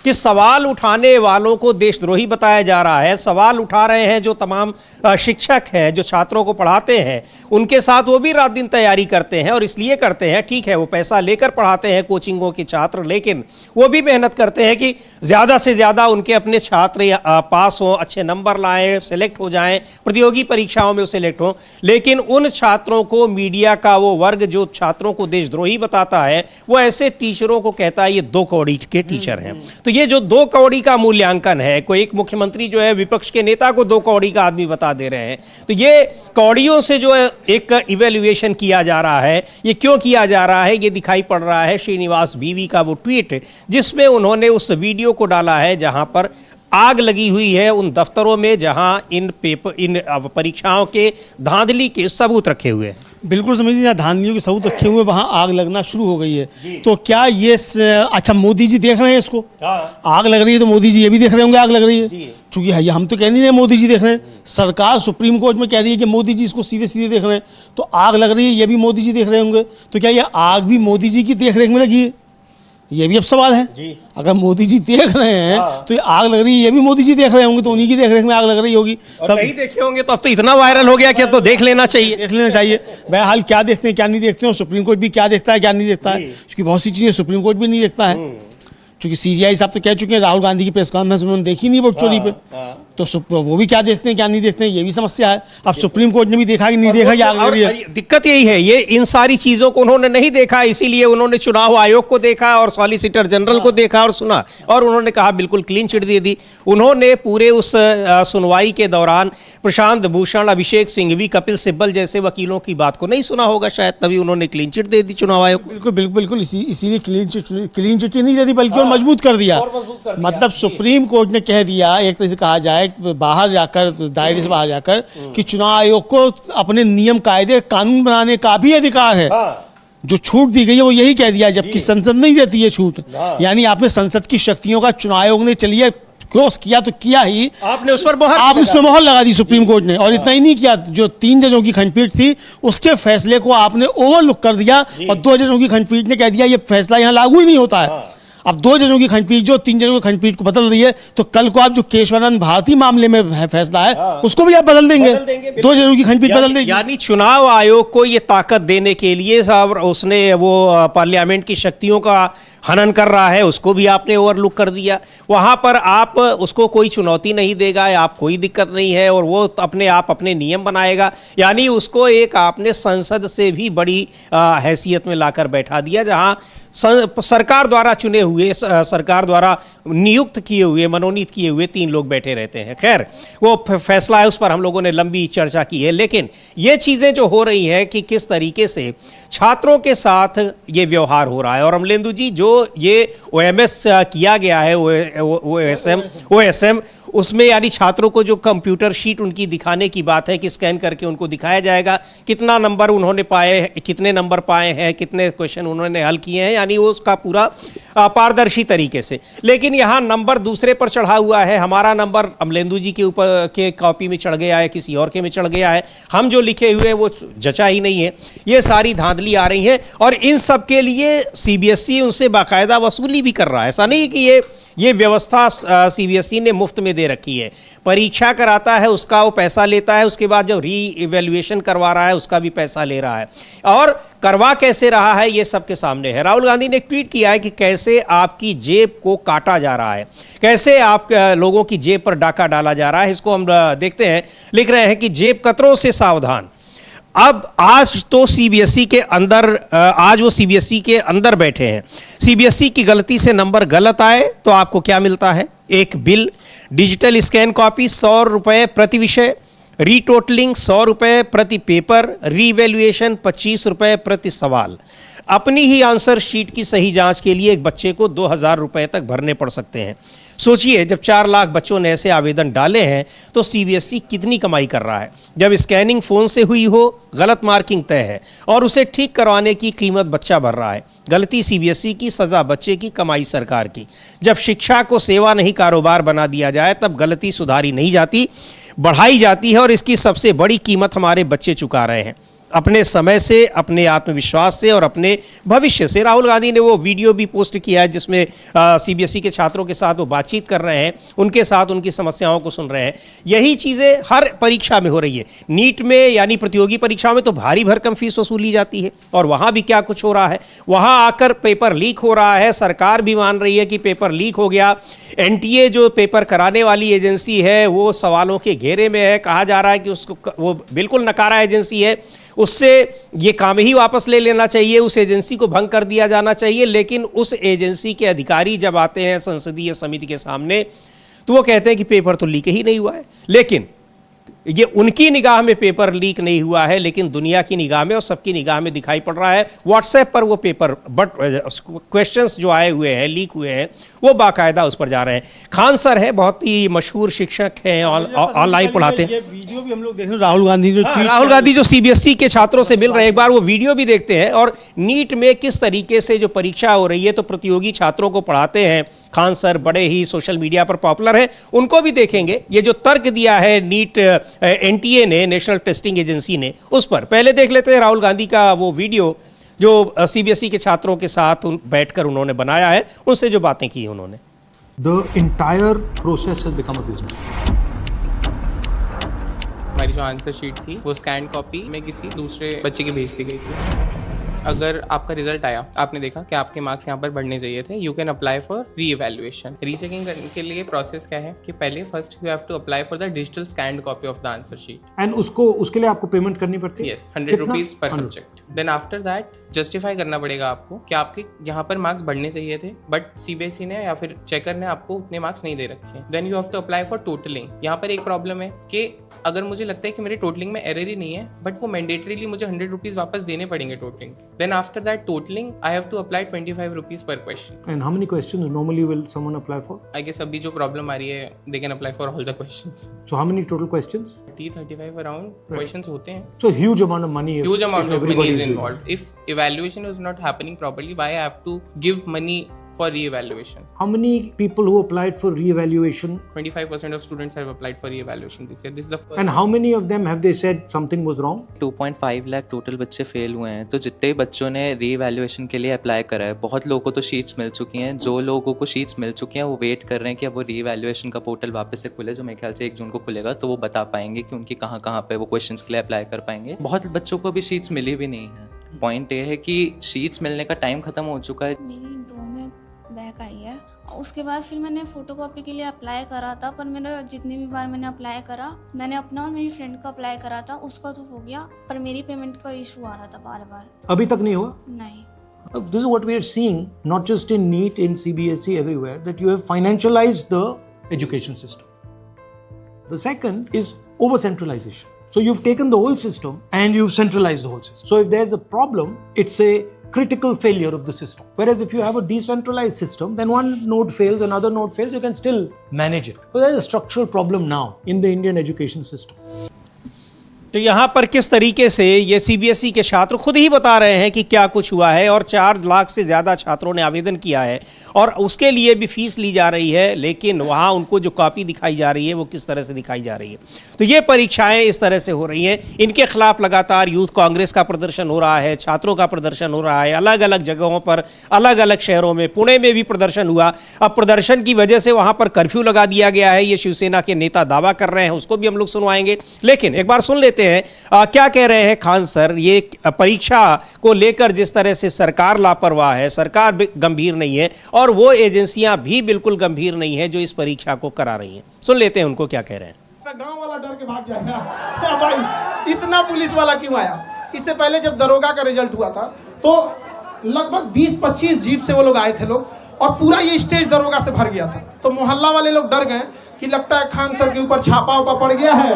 कि सवाल उठाने वालों को देशद्रोही बताया जा रहा है। सवाल उठा रहे हैं जो तमाम शिक्षक हैं, जो छात्रों को पढ़ाते हैं, उनके साथ वो भी रात दिन तैयारी करते हैं। और इसलिए करते हैं, ठीक है वो पैसा लेकर पढ़ाते हैं कोचिंगों के छात्र, लेकिन वो भी मेहनत करते हैं कि ज़्यादा से ज़्यादा उनके अपने छात्र पास हों, अच्छे नंबर लाएं, सेलेक्ट हो जाएं, प्रतियोगी परीक्षाओं में सेलेक्ट हों। लेकिन उन छात्रों को मीडिया का वो वर्ग जो छात्रों को देशद्रोही बताता है, वो ऐसे टीचरों को कहता है ये 2 कौड़ी के टीचर हैं। तो ये जो 2 कौड़ी का मूल्यांकन है, कोई एक मुख्यमंत्री जो है विपक्ष के नेता को 2 कौड़ी का आदमी बता दे रहे हैं, तो ये कौड़ियों से जो है एक इवैल्यूएशन किया जा रहा है। ये क्यों किया जा रहा है, ये दिखाई पड़ रहा है श्रीनिवास बीवी का वो ट्वीट, जिसमें उन्होंने उस वीडियो को डाला है जहां पर आग लगी हुई है उन दफ्तरों में जहां इन परीक्षाओं के धांधली के सबूत रखे हुए हैं। बिल्कुल समझिए, जहाँ धांधलियों के सबूत रखे हुए वहाँ आग लगना शुरू हो गई है। तो क्या ये अच्छा मोदी जी देख रहे हैं इसको? आग लग रही है तो मोदी जी ये भी देख रहे होंगे आग लग रही है, क्योंकि हम तो कह नहीं रहे मोदी जी देख रहे हैं, सरकार सुप्रीम कोर्ट में कह रही है कि मोदी जी इसको सीधे सीधे देख रहे हैं। तो आग लग रही है, ये भी मोदी जी देख रहे होंगे। तो क्या ये आग भी मोदी जी की देख रेख में लगी है? ये भी अब सवाल है जी। अगर मोदी जी देख रहे हैं तो ये आग लग रही है, ये भी मोदी जी देख रहे होंगे, तो उन्हीं की देखरेख में आग लग रही होगी। तब नहीं देखे होंगे तो अब तो इतना वायरल हो गया कि अब तो देख लेना चाहिए। बहरहाल क्या देखते हैं क्या नहीं देखते हैं, सुप्रीम कोर्ट भी क्या देखता है क्या नहीं देखता है, क्योंकि बहुत सी चीज़ें सुप्रीम कोर्ट भी नहीं देखता है। क्योंकि सीबीआई साहब तो कह चुके हैं राहुल गांधी की प्रेस कॉन्फ्रेंस में उन्होंने देखी नहीं वोट चोरी पे, तो वो भी क्या देखते हैं क्या नहीं देखते हैं, ये भी समस्या है। अब सुप्रीम कोर्ट ने भी देखा कि नहीं देखा, ये आग लग रही है। दिक्कत यही है, ये इन सारी चीजों को उन्होंने नहीं देखा, इसीलिए उन्होंने चुनाव आयोग को देखा और सॉलिसिटर जनरल को देखा और सुना, और उन्होंने कहा बिल्कुल क्लीन चिट दे दी। उन्होंने पूरे उस सुनवाई के दौरान प्रशांत भूषण, अभिषेक सिंघवी, कपिल सिब्बल जैसे वकीलों की बात को नहीं सुना होगा शायद, तभी उन्होंने क्लीन चिट दे दी चुनाव आयोग को। बिल्कुल इसीलिए क्लीन चिट ही नहीं दे दी बल्कि और मजबूत कर दिया। मतलब सुप्रीम कोर्ट ने कह दिया, एक तरह से कहा जाए बाहर जाकर, दायरे से बाहर जाकर, कि चुनाव आयोग को अपने नियम कायदे कानून बनाने का भी अधिकार है। जो छूट दी गई है वो यही कह दिया, जबकि संसद नहीं देती है छूट। यानी आपने संसद की शक्तियों का चुनाव आयोग ने चलिए क्रॉस किया तो किया ही, आपने उस पर मोहर लगा दी सुप्रीम कोर्ट ने। और इतना ही नहीं किया, जो 3 जजों की खंडपीठ थी उसके फैसले को आपने ओवरलुक कर दिया और 2 जजों की खंडपीठ ने कह दिया ये फैसला यहाँ लागू ही नहीं होता है। अब 2 जजों की खंडपीठ जो 3 जजों की खंडपीठ को बदल रही है, तो कल को आप जो केशवानंद भारती मामले में है फैसला है उसको भी आप बदल देंगे। 2 जजों की खंडपीठ बदल देंगे। यानी चुनाव आयोग को ये ताकत देने के लिए उसने वो पार्लियामेंट की शक्तियों का हनन कर रहा है, उसको भी आपने ओवरलुक कर दिया। वहाँ पर आप उसको कोई चुनौती नहीं देगा, आप कोई दिक्कत नहीं है, और वो अपने आप अपने नियम बनाएगा। यानी उसको एक आपने संसद से भी बड़ी हैसियत में लाकर बैठा दिया, जहाँ सरकार द्वारा चुने हुए, सरकार द्वारा नियुक्त किए हुए, मनोनीत किए हुए 3 लोग बैठे रहते हैं। खैर वो फैसला है, उस पर हम लोगों ने लंबी चर्चा की है। लेकिन ये चीज़ें जो हो रही हैं कि किस तरीके से छात्रों के साथ ये व्यवहार हो रहा है, और अमलेंदु जी जो ये OMS किया गया है, OSM, उसमें यानी छात्रों को जो कंप्यूटर शीट उनकी दिखाने की बात है कि स्कैन करके उनको दिखाया जाएगा कितना नंबर उन्होंने पाए, कितने नंबर पाए हैं, कितने क्वेश्चन उन्होंने हल किए हैं, यानी वो उसका पूरा पारदर्शी तरीके से। लेकिन यहाँ नंबर दूसरे पर चढ़ा हुआ है, हमारा नंबर अमलेंदु जी के ऊपर के कॉपी में चढ़ गया है, किसी और के में चढ़ गया है, हम जो लिखे हुए हैं वो जचा ही नहीं है। ये सारी धांधली आ रही है, और इन सब के लिए CBSE उनसे बाकायदा वसूली भी कर रहा है। ऐसा नहीं कि ये व्यवस्था CBSE ने मुफ्त में दे रखी है। परीक्षा कराता है उसका वो पैसा लेता है, उसके बाद जब री-इवैल्यूएशन करवा रहा है उसका भी पैसा ले रहा है, और करवा कैसे रहा है ये सबके सामने है। राहुल गांधी ने एक ट्वीट किया है कि कैसे आपकी जेब को काटा जा रहा है, कैसे आप लोगों की जेब पर डाका डाला जा रहा है। इसको हम देखते हैं, लिख रहे हैं कि जेब कतरों से सावधान। अब आज तो CBSE के अंदर, आज वो CBSE के अंदर बैठे हैं। CBSE की गलती से नंबर गलत आए तो आपको क्या मिलता है? एक बिल, डिजिटल स्कैन कॉपी 100 रुपये प्रति विषय, रीटोटलिंग 100 रुपये प्रति पेपर, रीवैल्यूएशन 25 रुपये प्रति सवाल। अपनी ही आंसर शीट की सही जांच के लिए एक बच्चे को 2000 रुपये तक भरने पड़ सकते हैं। सोचिए, जब 4 लाख बच्चों ने ऐसे आवेदन डाले हैं तो सीबीएसई कितनी कमाई कर रहा है। जब स्कैनिंग फ़ोन से हुई हो, गलत मार्किंग तय है और उसे ठीक करवाने की कीमत बच्चा भर रहा है। गलती सीबीएसई की, सज़ा बच्चे की, कमाई सरकार की। जब शिक्षा को सेवा नहीं कारोबार बना दिया जाए तब गलती सुधारी नहीं जाती, बढ़ाई जाती है और इसकी सबसे बड़ी कीमत हमारे बच्चे चुका रहे हैं, अपने समय से, अपने आत्मविश्वास से और अपने भविष्य से। राहुल गांधी ने वो वीडियो भी पोस्ट किया है जिसमें सीबीएसई के छात्रों के साथ वो बातचीत कर रहे हैं, उनके साथ उनकी समस्याओं को सुन रहे हैं। यही चीज़ें हर परीक्षा में हो रही है। नीट में यानी प्रतियोगी परीक्षाओं में तो भारी भरकम फीस वसूली जाती है और वहाँ भी क्या कुछ हो रहा है। वहाँ आकर पेपर लीक हो रहा है, सरकार भी मान रही है कि पेपर लीक हो गया। एनटीए जो पेपर कराने वाली एजेंसी है वो सवालों के घेरे में है। कहा जा रहा है कि उसको वो बिल्कुल नकारा एजेंसी है, उससे ये काम ही वापस ले लेना चाहिए, उस एजेंसी को भंग कर दिया जाना चाहिए। लेकिन उस एजेंसी के अधिकारी जब आते हैं संसदीय समिति के सामने तो वो कहते हैं कि पेपर तो लीक ही नहीं हुआ है। लेकिन ये उनकी निगाह में पेपर लीक नहीं हुआ है, लेकिन दुनिया की निगाह में और सबकी निगाह में दिखाई पड़ रहा है। व्हाट्सएप पर वो पेपर क्वेश्चंस जो आए हुए हैं, लीक हुए हैं, वो बाकायदा उस पर जा रहे हैं। खान सर है, बहुत ही मशहूर शिक्षक हैं, ऑनलाइन पढ़ाते हैं। ये वीडियो भी हम लोग देख रहे हैं, राहुल गांधी जो सीबीएसई के छात्रों से मिल रहे हैं, एक बार वो वीडियो भी देखते हैं। और नीट में किस तरीके से जो परीक्षा हो रही है तो प्रतियोगी छात्रों को पढ़ाते हैं खान सर, बड़े ही सोशल मीडिया पर पॉपुलर हैं, उनको भी देखेंगे। ये जो तर्क दिया है नीट एनटीए ने, नेशनल टेस्टिंग एजेंसी ने, उस पर पहले देख लेते हैं राहुल गांधी का वो वीडियो जो सीबीएसई के छात्रों के साथ बैठकर उन्होंने बनाया है, उनसे जो बातें की उन्होंने। The entire process has become a business. हमारी जो आंसर शीट थी वो स्कैन कॉपी में किसी दूसरे बच्चे की भेज दी गई थी। अगर आपका रिजल्ट आया, आपने देखा कि आपके मार्क्स यहाँ पर बढ़ने चाहिए थे, you can apply for re evaluation. Rechecking करने के लिए प्रोसेस क्या है कि पहले first you have to apply for the digital scanned copy of the answer sheet and उसके लिए आपको पेमेंट करनी पड़ती है? Yes, 100 rupees per subject. Then after that justify करना पड़ेगा आपको कि आपके यहाँ पर मार्क्स बढ़ने चाहिए थे, बट सीबीएसई ने या फिर चेकर ने आपको उतने मार्क्स नहीं दे रखे। Then you have to apply for totalling. यहाँ पर एक प्रॉब्लम है कि अगर मुझे लगता है कि मेरे टोटलिंग में एरर ही नहीं है, बट वो मैंडेटरीली मुझे 100 रुपीज वापस देने पड़ेंगे totalling. Then after that totalling I have to apply 25 rupees per question. And how many questions normally will someone apply for? I guess अभी जो प्रॉब्लम आ रही है, they can apply for all the questions. So how many total questions? 35 around questions होते हैं। So huge amount of money, huge amount of money is involved. If evaluation is not happening properly, why I have to give money for re-evaluation? How many people who applied for re-evaluation? 25% of students have applied for re-evaluation this year. This is the first. And how many of them have they said something was wrong? 2.5 lakh total बच्चे fail हुए हैं। तो जितने बच्चों ने री-इवैल्यूएशन के लिए apply करा है, बहुत लोगों को तो शीट्स मिल चुकी हैं। जो लोगों को शीट्स मिल चुकी हैं वो वेट कर रहे हैं कि अब वो री-इवैल्यूएशन का पोर्टल वापस से खुले, जो मेरे ख्याल से 1 जून को खुलेगा, तो वो बता पाएंगे कि उनकी कहाँ पे वो क्वेश्चंस के लिए अप्लाई कर पाएंगे। बहुत बच्चों को भी शीट्स मिली भी नहीं है। पॉइंट ये है कि शीट्स मिलने का टाइम खत्म हो चुका है। मेरी 2 में बैक आई है। उसके बाद फिर मैंने फोटोकॉपी के लिए अप्लाई करा था, पर मेरा जितनी भी बार मैंने अप्लाई करा, मैंने अपना और मेरी फ्रेंड का अप्लाई करा था, उसका तो हो गया, पर मेरी पेमेंट का इशू आ रहा था बार बार। अभी तक नहीं हुआ? नहीं। This is what we are seeing, not just in NEET, in CBSE, everywhere, that you have financialized the education system. The second is over-centralization. So you've taken the whole system and you've centralized the whole system. So if there's a problem, it's a critical failure of the system. Whereas if you have a decentralized system, then one node fails, another node fails, you can still manage it. So there's a structural problem now in the Indian education system. तो यहाँ पर किस तरीके से ये CBSE के छात्र खुद ही बता रहे हैं कि क्या कुछ हुआ है, और 4 लाख से ज़्यादा छात्रों ने आवेदन किया है और उसके लिए भी फीस ली जा रही है, लेकिन वहाँ उनको जो कॉपी दिखाई जा रही है वो किस तरह से दिखाई जा रही है। तो ये परीक्षाएं इस तरह से हो रही हैं। इनके खिलाफ लगातार यूथ कांग्रेस का प्रदर्शन हो रहा है, छात्रों का प्रदर्शन हो रहा है, अलग अलग जगहों पर, अलग अलग शहरों में, पुणे में भी प्रदर्शन हुआ। अब प्रदर्शन की वजह से वहाँ पर कर्फ्यू लगा दिया गया है, ये शिवसेना के नेता दावा कर रहे हैं, उसको भी हम लोग सुनवाएंगे। लेकिन एक बार सुन लेते हैं क्या कह रहे हैं खान सर। ये परीक्षा को लेकर जिस तरह से सरकार लापरवाह है, सरकार गंभीर नहीं है, और वो एजेंसियां भी बिल्कुल गंभीर नहीं है जो इस परीक्षा को करा रही हैं। सुन लेते हैं उनको क्या कह रहे हैं। गांव वाला डर के भाग जाएगा भाई, इतना पुलिस वाला क्यों आया? इससे पहले जब दरोगा का रिजल्ट हुआ था तो लगभग 20-25 जीप से वो लोग आए थे लोग, और पूरा ये स्टेज दरोगा से भर गया था। तो मोहल्ला वाले लोग डर गए कि लगता है खान सर के ऊपर छापा उपा पड़ गया है।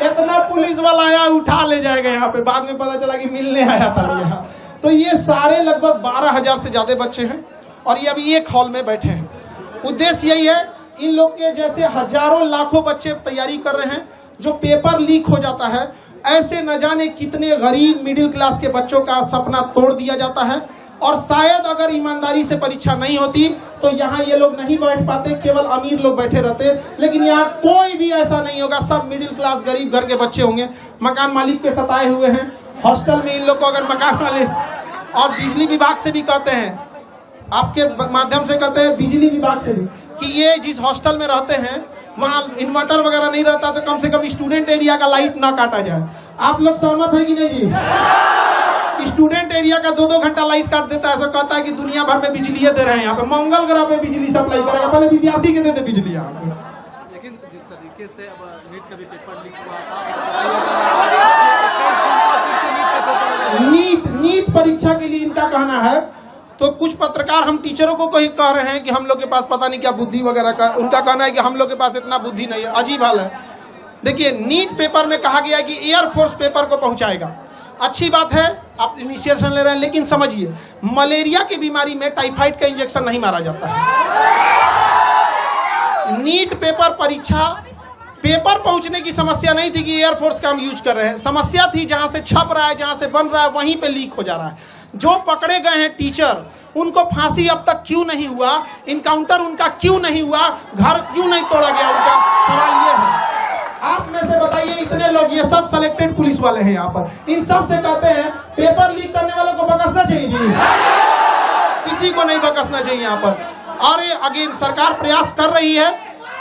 इतना पुलिस वाला आया, उठा ले जाएगा यहाँ पे, बाद में पता चला कि मिलने आया था यहाँ। तो ये सारे लगभग 12,000 से ज्यादा बच्चे हैं और ये अभी एक हॉल में बैठे हैं। उद्देश्य यही है, इन लोग के जैसे हजारों लाखों बच्चे तैयारी कर रहे हैं, जो पेपर लीक हो जाता है, ऐसे न जाने कितने गरीब मिडिल क्लास के बच्चों का सपना तोड़ दिया जाता है। और शायद अगर ईमानदारी से परीक्षा नहीं होती तो यहाँ ये लोग नहीं बैठ पाते, केवल अमीर लोग बैठे रहते। लेकिन यहाँ कोई भी ऐसा नहीं होगा, सब मिडिल क्लास गरीब घर के बच्चे होंगे। मकान मालिक के सताए हुए हैं, हॉस्टल में इन लोग को अगर मकान मालिक और बिजली विभाग से भी कहते हैं, आपके माध्यम से कहते हैं बिजली विभाग से भी, कि ये जिस हॉस्टल में रहते हैं वहाँ इन्वर्टर वगैरह नहीं रहता तो कम से कम स्टूडेंट एरिया का लाइट ना काटा जाए। आप लोग सहमत है कि नहीं जी? स्टूडेंट एरिया का 2-2 घंटा लाइट काट देता है, ऐसा कहता है कि दुनिया भर में बिजली दे रहे हैं, यहाँ पे मंगल ग्रह पे बिजली सप्लाई करेगा, पहले विद्यार्थी के देते बिजली यहाँ पे। लेकिन जिस तरीके से अब नीट का भी पेपर लीक हुआ था, नीट परीक्षा के लिए इनका कहना है, तो कुछ पत्रकार हम टीचरों को कहीं कह रहे हैं कि हम लोग के पास पता नहीं क्या बुद्धि वगैरह का, उनका कहना है कि हम लोग के पास इतना बुद्धि नहीं है। अजीब हाल है। देखिए, नीट पेपर में कहा गया है कि एयरफोर्स पेपर को पहुंचाएगा। अच्छी बात है, आप इनिशिएशन ले रहे हैं, लेकिन समझिए मलेरिया की बीमारी में टाइफाइड का इंजेक्शन नहीं मारा जाता है। नीट पेपर परीक्षा, पेपर पहुंचने की समस्या नहीं थी कि एयरफोर्स का हम यूज कर रहे हैं, समस्या थी जहां से छप रहा है, जहां से बन रहा है, वहीं पे लीक हो जा रहा है। जो पकड़े गए हैं टीचर, उनको फांसी अब तक क्यों नहीं हुआ, इनकाउंटर उनका क्यों नहीं हुआ, घर क्यों नहीं तोड़ा गया, उनका सवाल ये है। आप में से बताइए, इतने लोग, ये सब सिलेक्टेड पुलिस वाले हैं यहाँ पर, इन सब से कहते हैं पेपर लीक करने वालों को बकसना चाहिए जी, किसी को नहीं बकसना चाहिए यहाँ पर। और अगेन सरकार प्रयास कर रही है,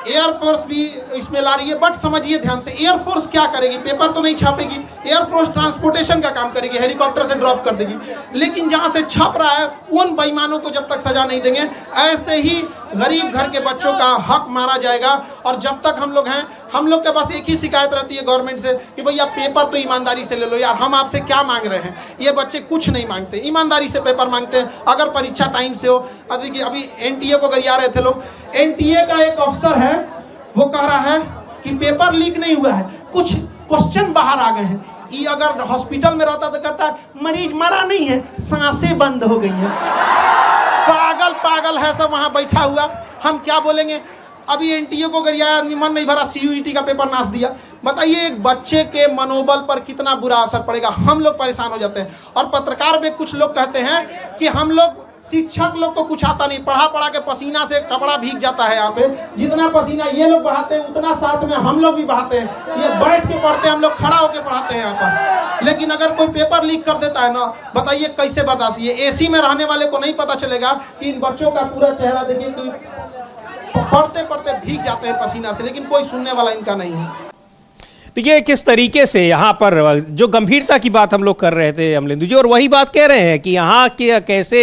एयरफोर्स भी इसमें ला रही है, बट समझिए ध्यान से, एयरफोर्स क्या करेगी? पेपर तो नहीं छापेगी, एयरफोर्स ट्रांसपोर्टेशन का काम करेगी, हेलीकॉप्टर से ड्रॉप कर देगी। लेकिन जहां से छप रहा है उन बेईमानों को जब तक सजा नहीं देंगे, ऐसे ही गरीब घर के बच्चों का हक मारा जाएगा। और जब तक हम लोग हैं, हम लोग के पास एक ही शिकायत रहती है गवर्नमेंट से कि भैया पेपर तो ईमानदारी से ले लो यार, हम आपसे क्या मांग रहे हैं? ये बच्चे कुछ नहीं मांगते, ईमानदारी से पेपर मांगते हैं, अगर परीक्षा टाइम से हो। देखिए, अभी एनटीए को गरिया रहे थे लोग, एनटीए का एक अफसर है, वो कह रहा है कि पेपर लीक नहीं हुआ है, कुछ क्वेश्चन बाहर आ गए हैं। ये अगर हॉस्पिटल में रहता तो कहता है मरीज मरा नहीं है, सांसें बंद हो गई हैं। पागल है सब वहां बैठा हुआ, हम क्या बोलेंगे? अभी एनटीए को गरियाया, मन नहीं भरा, सीयूईटी का पेपर नाश दिया। बताइए, एक बच्चे के मनोबल पर कितना बुरा असर पड़ेगा, हम लोग परेशान हो जाते हैं। और पत्रकार में कुछ लोग कहते हैं कि हम लोग, शिक्षक लोग को कुछ आता नहीं, पढ़ा के पसीना से कपड़ा भीग जाता है। यहाँ पे जितना पसीना ये लोग बहाते हैं, उतना साथ में हम लोग भी बहाते हैं। ये बैठ के पढ़ते हैं, हम लोग खड़ा होके पढ़ाते हैं यहाँ पर। लेकिन अगर कोई पेपर लीक कर देता है ना, बताइए कैसे बर्दाश्त? ये एसी में रहने वाले को नहीं पता चलेगा कि इन बच्चों का पूरा चेहरा देखिए, पढ़ते पढ़ते भीग जाते हैं पसीना से, लेकिन कोई सुनने वाला इनका नहीं है। तो ये किस तरीके से यहाँ पर जो गंभीरता की बात हम लोग कर रहे थे अमलेंदु जी, और वही बात कह रहे हैं कि यहाँ के कैसे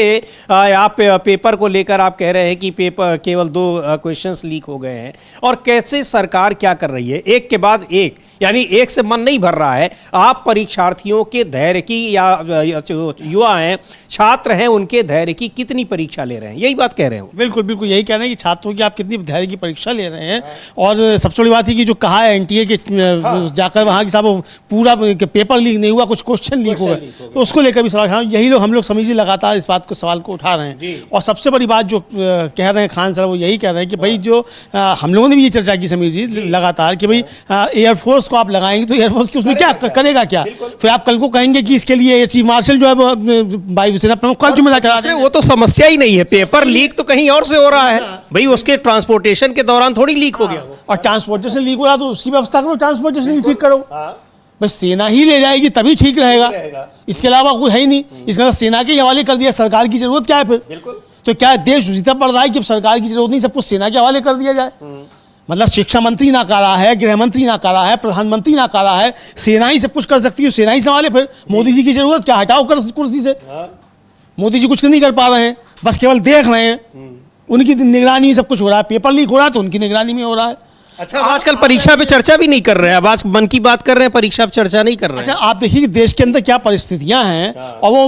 आप पेपर को लेकर आप कह रहे हैं कि पेपर केवल 2 क्वेश्चंस लीक हो गए हैं, और कैसे सरकार क्या कर रही है एक के बाद एक, यानी एक से मन नहीं भर रहा है। आप परीक्षार्थियों के धैर्य की, या जो युवा हैं, छात्र हैं, उनके धैर्य की कितनी परीक्षा ले रहे हैं, यही बात कह रहे हो? बिल्कुल बिल्कुल यही कह रहे हैं कि छात्रों की आप कितनी धैर्य की परीक्षा ले रहे हैं। और सबसे बड़ी बात है कि जो कहा है एनटीए के जाकर वहाँ की साहब पूरा पेपर लीक नहीं हुआ, कुछ क्वेश्चन लीक हो गए, तो उसको लेकर भी सवाल, हाँ यही लोग, हम लोग समझिए लगातार इस बात को, सवाल को उठा रहे हैं। और सबसे बड़ी बात जो कह रहे हैं खान सर, वो यही कह रहे हैं कि भाई जो हम लोगों ने भी ये चर्चा की समीर जी लगातार, कि भाई एयरफोर्स को आप लगाएंगे तो एयरफोर्स की उसमें क्या करेगा क्या? फिर आप कल को कहेंगे कि इसके लिए चीफ मार्शल जो है वायुसेना प्रमुख का जिम्मेदार करा देंगे। वो तो समस्या ही नहीं है, पेपर लीक तो कहीं और से हो रहा है भाई, उसके ट्रांसपोर्टेशन के दौरान थोड़ी लीक हो गया। और ट्रांसपोर्टेशन लीक हो रहा तो उसकी व्यवस्था करो, ट्रांसपोर्टेशन ठीक करो। बस सेना ही ले जाएगी तभी ठीक रहेगा, इसके अलावा कोई है ही नहीं। इसका सेना के हवाले कर दिया, सरकार की जरूरत क्या है फिर? तो क्या देश उसी तरह पड़ रहा है कि सरकार की जरूरत नहीं, सब कुछ सेना के हवाले कर दिया जाए? मतलब शिक्षा मंत्री ना कर रहा है, गृह मंत्री ना कर रहा है, प्रधानमंत्री ना कर रहा है, सेना ही सब कुछ कर सकती है, सेना ही संभाले। फिर मोदी जी की जरूरत क्या? हटाओ कर कुर्सी से। मोदी जी कुछ नहीं कर पा रहे हैं, बस केवल देख रहे हैं, उनकी निगरानी में सब कुछ हो रहा है। पेपर लीक हो रहा है तो उनकी निगरानी में हो रहा है। अच्छा, आजकल परीक्षा पे चर्चा भी नहीं कर रहे हैं, अब आज मन की बात कर रहे हैं, परीक्षा पे चर्चा नहीं कर रहे हैं। अच्छा, आप देखिए कि देश के अंदर क्या परिस्थितियां हैं, और वो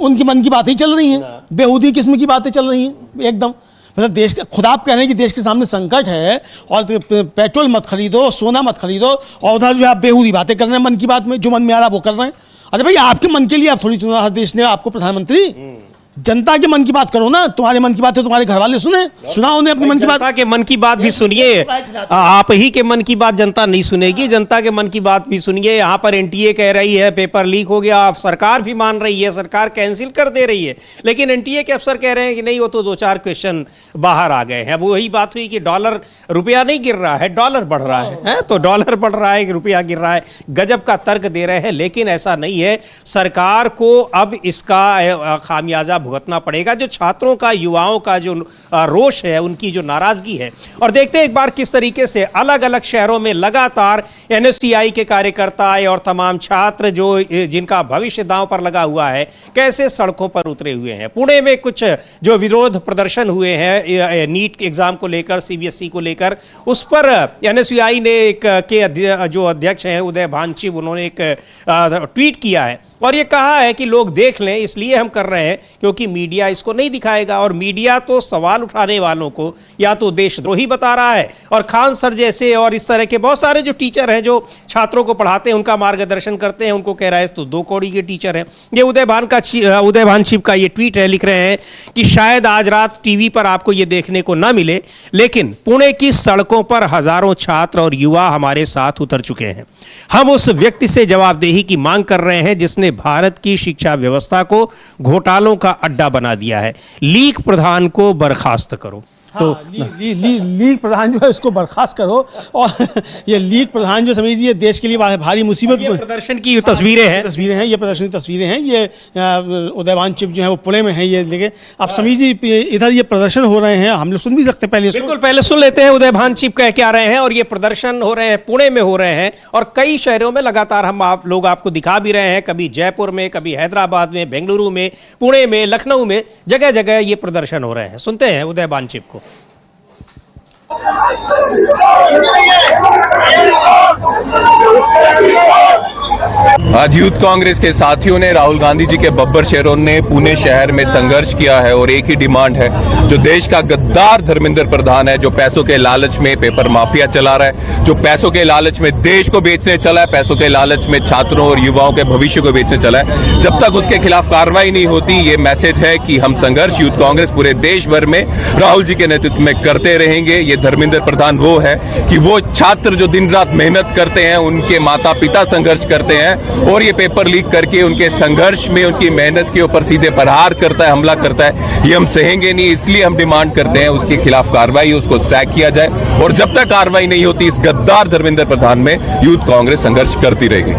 उनकी मन की बातें ही चल रही हैं, बेहूदी किस्म की बातें चल रही हैं एकदम। मतलब देश का खुद आप कह रहे हैं कि देश के सामने संकट है और पेट्रोल मत खरीदो, सोना मत खरीदो, और उधर जो आप बेहूदी बातें कर रहे हैं मन की बात में, जो मन में आ रहा वो कर रहे हैं। अरे भाई आपके मन के लिए आप थोड़ी चुना देश ने आपको प्रधानमंत्री, जनता के मन की बात करो ना। तुम्हारे मन की बात है तुम्हारे घर वाले सुने, सुनाओ उन्हें अपनी मन की बात। जनता के मन की बात भी सुनिए, आप ही के मन की बात जनता नहीं सुनेगी, जनता के मन की बात भी सुनिए। यहाँ पर एनटीए कह रही है पेपर लीक हो गया, आप सरकार भी मान रही है, सरकार कैंसिल कर दे रही है, लेकिन एनटीए के अफसर कह रहे हैं कि नहीं वो तो 2-4 क्वेश्चन बाहर आ गए हैं। वही बात हुई कि डॉलर, रुपया नहीं गिर रहा है, डॉलर बढ़ रहा है, तो डॉलर बढ़ रहा है, रुपया गिर रहा है, गजब का तर्क दे रहे हैं। लेकिन ऐसा नहीं है, सरकार को अब इसका खामियाजा भुगतना पड़ेगा। जो छात्रों का, युवाओं का जो रोष है, उनकी जो नाराजगी है, और देखते हैं एक बार किस तरीके से अलग अलग शहरों में लगातार एनएसटीआई के कार्यकर्ता और तमाम छात्र जो जिनका भविष्य दांव पर लगा हुआ है, कैसे सड़कों पर उतरे हुए हैं। पुणे में कुछ जो विरोध प्रदर्शन हुए हैं नीट एग्जाम को लेकर, सीबीएसई को लेकर, उस पर एनएसटीआई ने के जो अध्यक्ष हैं उदय भानचिव, उन्होंने एक ट्वीट किया है और ये कहा है कि लोग देख लें, इसलिए हम कर रहे हैं क्योंकि मीडिया इसको नहीं दिखाएगा। और मीडिया तो सवाल उठाने वालों को या तो देशद्रोही बता रहा है, और खान सर जैसे और इस तरह के बहुत सारे जो टीचर हैं जो छात्रों को पढ़ाते हैं, उनका मार्गदर्शन करते हैं, उनको कह रहा है तो 2 कौड़ी के टीचर हैं। ये उदय भानचिव का ये ट्वीट है, लिख रहे हैं कि शायद आज रात टीवी पर आपको ये देखने को ना मिले, लेकिन पुणे की सड़कों पर हजारों छात्र और युवा हमारे साथ उतर चुके हैं। हम उस व्यक्ति से जवाबदेही की मांग कर रहे हैं जिसने भारत की शिक्षा व्यवस्था को घोटालों का अड्डा बना दिया है। लीक प्रधान को बर्खास्त करो। तो लीग प्रधान जो है इसको बर्खास्त करो। और ये लीग प्रधान जो समझिए देश के लिए भारी मुसीबत, ये प्रदर्शन की तस्वीरें हैं, ये प्रदर्शन की तस्वीरें हैं। ये उदय भानचिव जो है वो पुणे में है, ये लेके आप समझिए इधर ये प्रदर्शन हो रहे हैं, हम लोग सुन भी सकते हैं। बिल्कुल, पहले सुन लेते हैं उदय भानचिव कह क्या रहे हैं। और ये प्रदर्शन हो रहे हैं, पुणे में हो रहे हैं और कई शहरों में लगातार हम लोग आपको दिखा भी रहे हैं, कभी जयपुर में, कभी हैदराबाद में, बेंगलुरु में, पुणे में, लखनऊ में, जगह जगह ये प्रदर्शन हो रहे हैं। सुनते हैं उदय भानचिव को। आज यूथ कांग्रेस के साथियों ने राहुल गांधी जी के बब्बर शेरों ने पुणे शहर में संघर्ष किया है और एक ही डिमांड है, जो देश का गद्दार धर्मेंद्र प्रधान है, जो पैसों के लालच में पेपर माफिया चला रहा है, जो पैसों के लालच में देश को बेचने चला है, पैसों के लालच में छात्रों और युवाओं के भविष्य को बेचने चला है, जब तक उसके खिलाफ कार्रवाई नहीं होती, ये मैसेज है कि हम संघर्ष यूथ कांग्रेस पूरे देश भर में राहुल जी के नेतृत्व में करते रहेंगे। ये धर्मेंद्र प्रधान वो है कि वो छात्र जो दिन रात मेहनत करते हैं, उनके माता पिता संघर्ष करते हैं और ये पेपर लीक करके उनके संघर्ष में, उनकी मेहनत के ऊपर सीधे प्रहार करता है, हमला करता है। ये हम सहेंगे नहीं, इसलिए हम डिमांड करते हैं उसके खिलाफ कार्रवाई, उसको सैक किया जाए। और जब तक कार्रवाई नहीं होती इस गद्दार धर्मेंद्र प्रधान में, यूथ कांग्रेस संघर्ष करती रहेगी।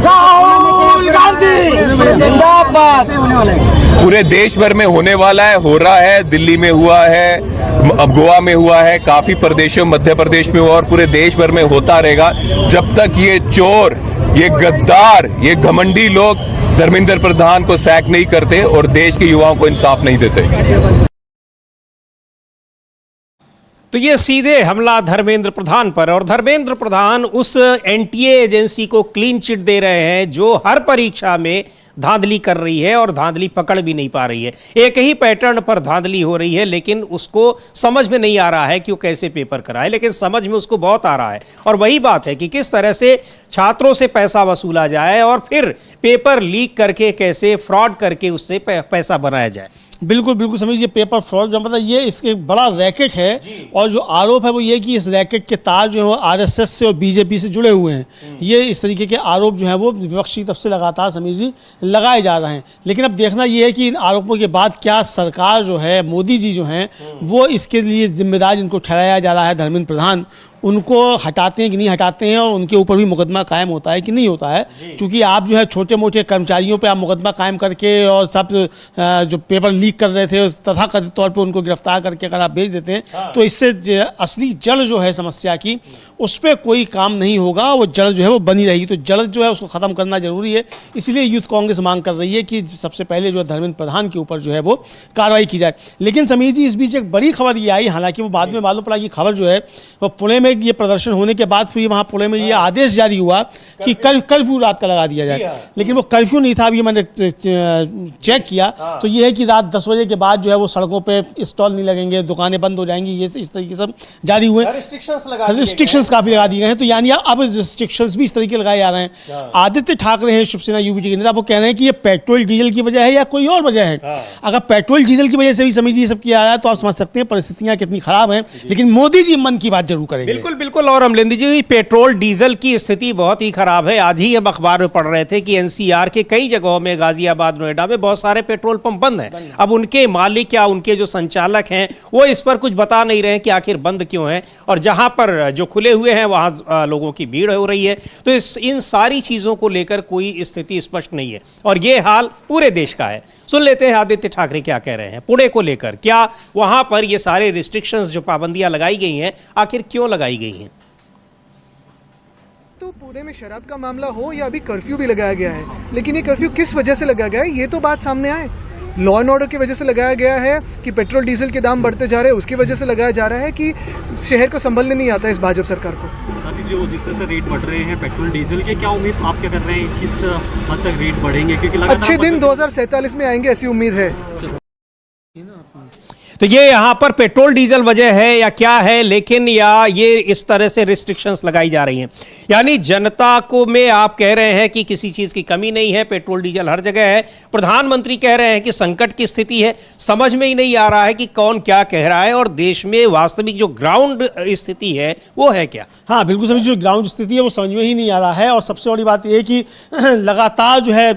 पूरे देश भर में होने वाला है, हो रहा है, दिल्ली में हुआ है, अब गोवा में हुआ है, काफी प्रदेशों, मध्य प्रदेश में हुआ और पूरे देश भर में होता रहेगा जब तक ये चोर, ये गद्दार, ये घमंडी लोग धर्मेंद्र प्रधान को सैक नहीं करते और देश के युवाओं को इंसाफ नहीं देते। तो ये सीधे हमला धर्मेंद्र प्रधान पर, और धर्मेंद्र प्रधान उस एनटीए एजेंसी को क्लीन चिट दे रहे हैं जो हर परीक्षा में धांधली कर रही है और धांधली पकड़ भी नहीं पा रही है। एक ही पैटर्न पर धांधली हो रही है, लेकिन उसको समझ में नहीं आ रहा है कि वो कैसे पेपर कराए, लेकिन समझ में उसको बहुत आ रहा है। और वही बात है कि किस तरह से छात्रों से पैसा वसूला जाए और फिर पेपर लीक करके कैसे फ्रॉड करके उससे पैसा बनाया जाए। बिल्कुल बिल्कुल समझिए, पेपर फ्रॉड जो मतलब ये इसके बड़ा रैकेट है। और जो आरोप है वो ये कि इस रैकेट के तार जो है वो आरएसएस से और बीजेपी से जुड़े हुए हैं। ये इस तरीके के आरोप जो है वो विपक्षी तरफ से लगातार समझिए लगाए जा रहे हैं। लेकिन अब देखना ये है कि इन आरोपों के बाद क्या सरकार जो है, मोदी जी जो हैं, वो इसके लिए जिम्मेदार जिनको ठहराया जा रहा है धर्मेंद्र प्रधान, उनको हटाते हैं कि नहीं हटाते हैं, और उनके ऊपर भी मुकदमा कायम होता है कि नहीं होता है। क्योंकि आप जो है छोटे मोटे कर्मचारियों पे आप मुकदमा कायम करके और सब जो पेपर लीक कर रहे थे तथाकथित तौर पे उनको गिरफ्तार करके अगर आप भेज देते हैं तो इससे असली जड़ जो है समस्या की, उस पर कोई काम नहीं होगा, वो जड़ जो है वो बनी रहेगी। तो जड़ जो है उसको ख़त्म करना जरूरी है। इसलिए यूथ कांग्रेस मांग कर रही है कि सबसे पहले जो है धर्मेंद्र प्रधान के ऊपर जो है वो कार्रवाई की जाए। लेकिन समीर जी, इस बीच एक बड़ी खबर ये आई, हालांकि वो बाद में मालूम पड़ा कि खबर जो है वो पुणे में ये प्रदर्शन होने के बाद फिर वहाँ पुणे में ये आदेश जारी हुआ कि कर्फ्यू रात का लगा दिया जाए, लेकिन वो कर्फ्यू नहीं था। अभी मैंने चेक किया तो ये है कि रात 10 बजे के बाद जो है वो सड़कों पे स्टॉल नहीं लगेंगे, दुकानें बंद हो जाएंगी, ये इस तरीके से जारी हुए। रिस्ट्रिक्शंस काफी लगा दिए गए हैं, तो यानी अब रिस्ट्रिक्शंस भी इस तरीके लगाए जा रहे हैं। आदित्य ठाकरे हैं शिवसेना यूबीटी के नेता, वो कह रहे हैं कि ये पेट्रोल डीजल की वजह है या कोई और वजह है। अगर पेट्रोल डीजल की वजह से भी समझिए ये सब किया है तो आप समझ सकते हैं परिस्थितियां कितनी खराब हैं। लेकिन मोदी जी मन की बात जरूर करेंगे। बिल्कुल बिल्कुल। और अमलिंदर जी, पेट्रोल डीजल की स्थिति बहुत ही खराब है। आज ही हम अखबार में पढ़ रहे थे कि एनसीआर के कई जगहों में, गाजियाबाद, नोएडा में बहुत सारे पेट्रोल पंप बंद हैं। अब उनके मालिक या उनके जो संचालक हैं वो इस पर कुछ बता नहीं रहे हैं कि आखिर बंद क्यों हैं, और जहां पर जो खुले हुए हैं वहां लोगों की भीड़ हो रही है। तो इन सारी चीजों को लेकर कोई स्थिति स्पष्ट नहीं है, और ये हाल पूरे देश का है। सुन लेते हैं आदित्य ठाकरे क्या कह रहे हैं पुणे को लेकर। क्या वहां पर ये सारे रिस्ट्रिक्शंस, जो पाबंदियां लगाई गई हैं, आखिर क्यों लगाई गई हैं? तो पुणे में शराब का मामला हो या अभी कर्फ्यू भी लगाया गया है, लेकिन ये कर्फ्यू किस वजह से लगाया गया है ये तो बात सामने आए। लॉ एंड ऑर्डर की वजह से लगाया गया है कि पेट्रोल डीजल के दाम बढ़ते जा रहे हैं, उसकी वजह से लगाया जा रहा है कि शहर को संभलने नहीं आता इस भाजपा सरकार को। जो जिस तरह से रेट बढ़ रहे हैं पेट्रोल डीजल के, क्या उम्मीद आप क्या कर रहे हैं, किस हद तक रेट बढ़ेंगे? क्योंकि अच्छे दिन 2047 में आएंगे ऐसी उम्मीद है। तो ये यहाँ पर पेट्रोल डीजल वजह है या क्या है, लेकिन या ये इस तरह से रिस्ट्रिक्शंस लगाई जा रही हैं, यानी जनता को में आप कह रहे हैं कि किसी चीज़ की कमी नहीं है, पेट्रोल डीजल हर जगह है। प्रधानमंत्री कह रहे हैं कि संकट की स्थिति है। समझ में ही नहीं आ रहा है कि कौन क्या कह रहा है और देश में वास्तविक जो ग्राउंड स्थिति है वो है क्या। हाँ बिल्कुल, समझ जो ग्राउंड स्थिति है वो समझ में ही नहीं आ रहा है। और सबसे बड़ी बात ये है कि लगातार जो है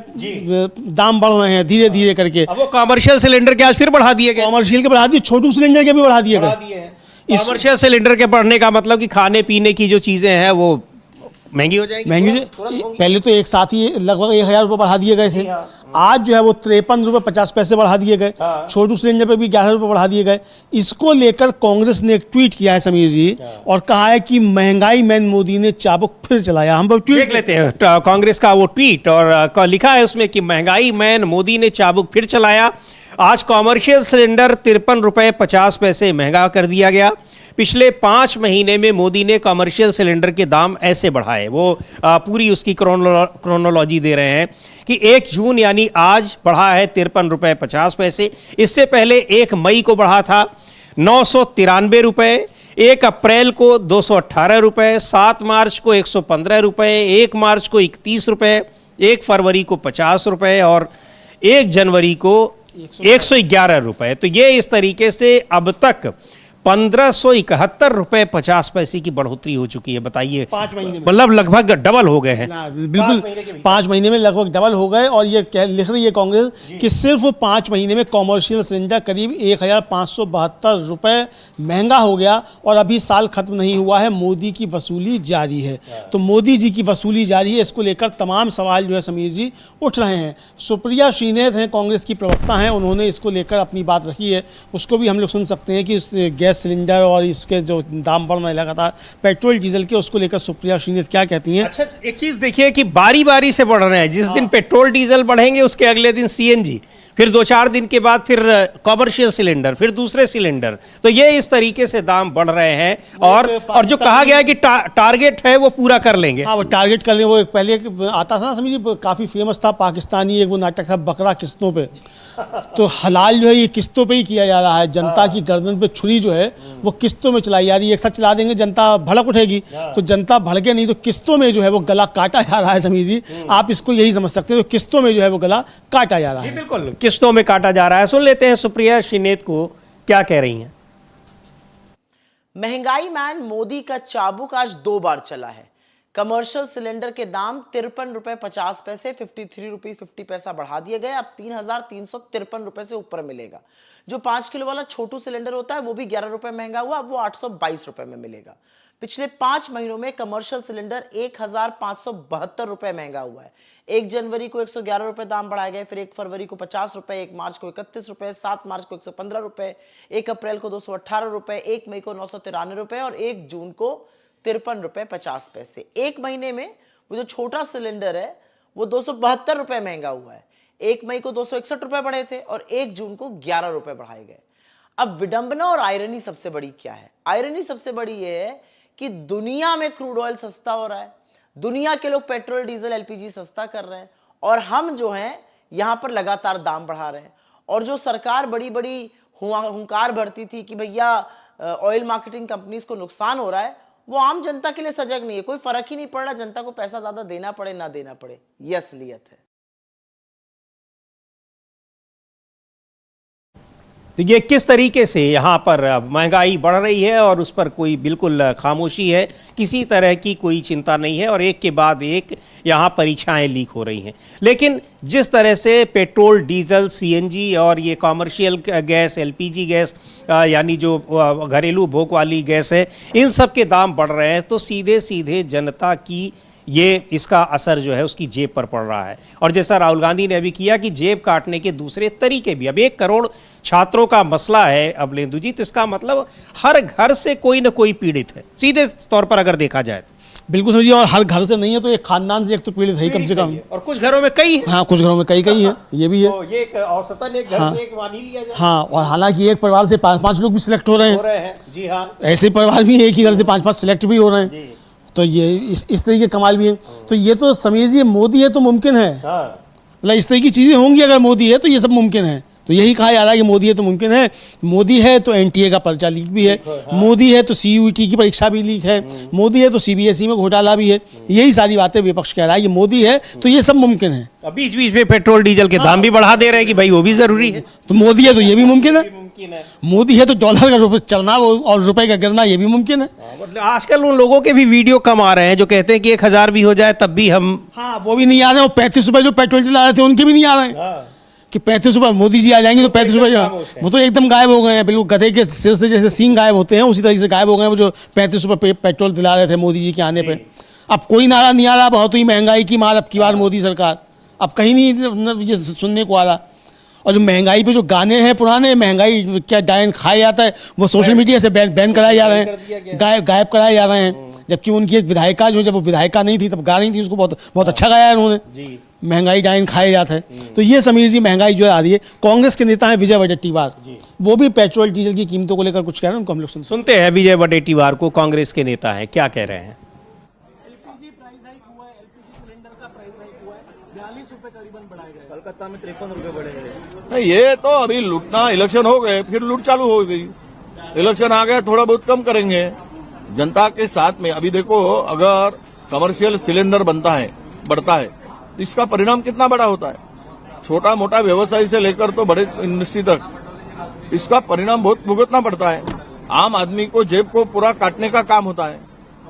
दाम बढ़ रहे हैं धीरे धीरे करके। अब वो कॉमर्शियल सिलेंडर के आज फिर बढ़ा दिए गए, कॉमर्शियल के बढ़ा दिए, छोटू सिलेंडर के भी बढ़ा दिए गए। कॉमर्शियल सिलेंडर के बढ़ने का मतलब कि खाने पीने की जो चीजें हैं वो महंगी हो जाएगी। महंगी पहले तो एक साथ ही लगभग 1000 रुपये बढ़ा दिए गए थे। आज जो है वो 53 रुपये 50 पैसे बढ़ा दिए गए। छोटू सिलेंडर पे भी 11 रुपये बढ़ा दिए गए। इसको लेकर कांग्रेस ने एक ट्वीट किया है समीर जी, और कहा है कि महंगाई मैन मोदी ने चाबुक फिर चलाया। हम देख लेते हैं कांग्रेस का वो ट्वीट, और लिखा है उसमें कि महंगाई मैन मोदी ने चाबुक फिर चलाया। आज कॉमर्शियल सिलेंडर 53 रुपये 50 पैसे महंगा कर दिया गया। पिछले 5 महीने में मोदी ने कॉमर्शियल सिलेंडर के दाम ऐसे बढ़ाए। वो पूरी उसकी क्रोनोलॉजी दे रहे हैं कि 1 जून यानी आज बढ़ा है 53 रुपये 50 पैसे। इससे पहले 1 मई को बढ़ा था 993 रुपये, 1 अप्रैल को 218 रुपये, 7 मार्च को 115 रुपये, 1 मार्च को 31 रुपये, 1 फरवरी को 50 रुपये और 1 जनवरी को 111 रुपये। तो ये इस तरीके से अब तक 1571 रुपये 50 पैसे की बढ़ोतरी हो चुकी है। बताइए, 5 महीने में मतलब लगभग डबल हो गए हैं। बिल्कुल 5 महीने में लगभग डबल हो गए। और ये लिख रही है कांग्रेस कि सिर्फ 5 महीने में कॉमर्शियल सिलेंडर करीब 1572 रुपये महंगा हो गया, और अभी साल खत्म नहीं हुआ है, मोदी की वसूली जारी है। तो मोदी जी की वसूली जारी है, इसको लेकर तमाम सवाल जो है समीर जी उठ रहे हैं। सुप्रिया श्रीनेत हैं, कांग्रेस की प्रवक्ता हैं, उन्होंने इसको लेकर अपनी बात रखी है, उसको भी हम लोग सुन सकते हैं कि गैस सिलेंडर और इसके जो दाम बढ़ने लगा था पेट्रोल डीजल के, उसको लेकर सुप्रिया श्रीनेत क्या कहती हैं। अच्छा, एक चीज देखिए कि बारी बारी से बढ़ रहे हैं। जिस दिन पेट्रोल डीजल बढ़ेंगे उसके अगले दिन सीएनजी, फिर 2-4 दिन के बाद फिर कॉमर्शियल सिलेंडर, फिर दूसरे सिलेंडर। तो ये इस तरीके से दाम बढ़ रहे हैं, और जो कहा गया है कि टारगेट है वो पूरा कर लेंगे। हाँ, वो टारगेट कर लेंगे। वो पहले आता था ना समझिए, काफ़ी फेमस था पाकिस्तानी एक वो नाटक था बकरा किस्तों पे। तो हलाल जो है ये किस्तों पे ही किया जा रहा है। जनता की गर्दन पे छुरी जो है वो किस्तों में चलाई जा रही है। एक साथ चला देंगे जनता भड़क उठेगी, तो जनता भड़के नहीं, तो किस्तों में जो है वो गला काटा जा रहा है समीर जी। आप इसको यही समझ सकते हैं, तो किस्तों में जो है वो गला काटा जा रहा है। बिल्कुल किस्तों में काटा जा रहा है। सुन लेते हैं सुप्रिया श्रीनेत को क्या कह रही हैं। महंगाई मैन मोदी का चाबुक आज 2 बार चला है। कमर्शियल सिलेंडर के दाम 53 रुपए 50 पैसे 53 रुपये 50 पैसा बढ़ा दिए गए। अब 3353 रुपए से ऊपर मिलेगा। जो 5 किलो वाला छोटू सिलेंडर होता है वो भी 11 रुपए महंगा हुआ, अब वो 822 रुपए में मिलेगा। पिछले 5 महीनों में कमर्शियल सिलेंडर 1572 रुपए महंगा हुआ है। 1 जनवरी को 111 रुपए दाम बढ़ाए गए, फिर 1 फरवरी को 50 रुपए, 1 मार्च को 31 रुपए, 7 मार्च को 115 रुपए, 1 अप्रैल को 218 रुपए, 1 मई को 993 रुपए और 1 जून को 53 रुपए 50 पैसे। 1 महीने में वो जो छोटा सिलेंडर है वो 272 रुपए महंगा हुआ है। 1 मई को 261 रुपए बढ़े थे और 1 जून को 11 रुपए बढ़ाए गए। अब विडंबना और आयरनी सबसे बड़ी क्या है? आयरनी सबसे बड़ी ये है कि दुनिया में क्रूड ऑयल सस्ता हो रहा है, दुनिया के लोग पेट्रोल डीजल एलपीजी सस्ता कर रहे हैं, और हम जो हैं यहां पर लगातार दाम बढ़ा रहे हैं। और जो सरकार बड़ी बड़ी हुंकार भरती थी कि भैया ऑयल मार्केटिंग कंपनीज को नुकसान हो रहा है, वो आम जनता के लिए सजग नहीं है। कोई फर्क ही नहीं पड़ रहा जनता को पैसा ज्यादा देना पड़े ना देना पड़े, ये असलियत है। तो ये किस तरीके से यहाँ पर महंगाई बढ़ रही है और उस पर कोई बिल्कुल खामोशी है, किसी तरह की कोई चिंता नहीं है और एक के बाद एक यहाँ परीक्षाएं लीक हो रही हैं। लेकिन जिस तरह से पेट्रोल, डीजल, सीएनजी और ये कॉमर्शियल गैस, एलपीजी गैस यानी जो घरेलू उपभोग वाली गैस है, इन सब के दाम बढ़ रहे हैं, तो सीधे सीधे जनता की ये इसका असर जो है उसकी जेब पर पड़ रहा है। और जैसा राहुल गांधी ने अभी किया कि जेब काटने के दूसरे तरीके भी, अब 1 करोड़ छात्रों का मसला है अमलेंदु जी, तो इसका मतलब हर घर से कोई ना कोई पीड़ित है सीधे तौर पर अगर देखा जाए तो। बिल्कुल समझिए, और हर घर से नहीं है तो एक खानदान से एक तो पीड़ित है ही कम से कम, और कुछ घरों में कई है। हाँ, कुछ घरों में कई है, ये भी है। तो ये औसतन एक घर से एक मान ही लिया जाए। हाँ, और हालांकि एक परिवार से 5-5 लोग भी सिलेक्ट हो रहे हैं। जी हाँ, ऐसे परिवार भी एक ही घर से 5-5 सिलेक्ट भी हो रहे हैं। तो ये इस तरीके कमाल भी है। तो ये तो समझिए मोदी है तो मुमकिन है, मतलब इस तरह की चीज़ें होंगी अगर मोदी है तो ये सब मुमकिन है। तो यही कहा जा रहा है कि मोदी है तो मुमकिन है। मोदी है तो एनटीए का पर्चा लीक भी है, मोदी है तो सीयूईटी की परीक्षा भी लीक है, मोदी है तो सीबीएसई में घोटाला भी है। यही सारी बातें विपक्ष कह रहा है कि मोदी है तो ये सब मुमकिन है। बीच बीच में पेट्रोल डीजल के दाम भी बढ़ा दे रहे हैं कि भाई वो भी जरूरी है। तो मोदी है तो ये भी मुमकिन है, मोदी है तो डॉलर का चढ़ना और रुपए का गिरना ये भी मुमकिन है। मतलब आजकल उन लोगों के भी वीडियो कम आ रहे हैं जो कहते हैं कि 1000 भी हो जाए तब भी हम, हाँ, वो भी नहीं आ रहे। और 35 रुपए जो पेट्रोल चला रहे थे उनके भी नहीं आ रहे हैं कि 35 रुपये मोदी जी आ जाएंगे तो 35 रुपये, वो तो एकदम गायब हो गए हैं। बिल्कुल गधे के सिर से जैसे सींग गायब होते हैं उसी तरीके से गायब हो गए हैं वो जो 35 रुपये पेट्रोल दिला रहे थे मोदी जी के आने पे। अब कोई नारा नहीं आ रहा, बहुत ही महंगाई की मार अब की बार मोदी सरकार, अब कहीं नहीं ये सुनने को आ रहा। और जो महंगाई पे जो गाने हैं पुराने, महंगाई क्या डायन खाया जाता है, वो सोशल मीडिया से बैन कराए जा रहे हैं, गायब कराए जा रहे हैं। जबकि उनकी एक विधायिका जो, जब वो विधायिका नहीं थी तब गा रही थी, उसको बहुत अच्छा गाया उन्होंने, महंगाई डायन खाया जाता है। तो ये समझ जी महंगाई जो आ रही है। कांग्रेस के नेता हैं विजय वडेट्टीवार, वो भी पेट्रोल डीजल की कीमतों को लेकर कुछ कह रहे हैं, उनको हम लोग सुनते हैं। विजय वडेट्टीवार को कांग्रेस के नेता हैं, क्या कह रहे हैं। एलपीजी प्राइस हाइक हुआ है, एलपीजी सिलेंडर का प्राइस हाइक हुआ है, 42 रुपए करीबन बढ़ाए गए, कलकत्ता में 53 रुपए बढ़े गए। नहीं, ये तो अभी लूटना, इलेक्शन हो गए फिर लूट चालू हो गई, इलेक्शन आ गया थोड़ा बहुत कम करेंगे जनता के साथ में। अभी देखो, अगर कमर्शियल सिलेंडर बढ़ता है तो इसका परिणाम कितना बड़ा होता है। छोटा मोटा व्यवसाय से लेकर तो बड़े इंडस्ट्री तक इसका परिणाम बहुत भुगतना पड़ता है। आम आदमी को जेब को पूरा काटने का काम होता है,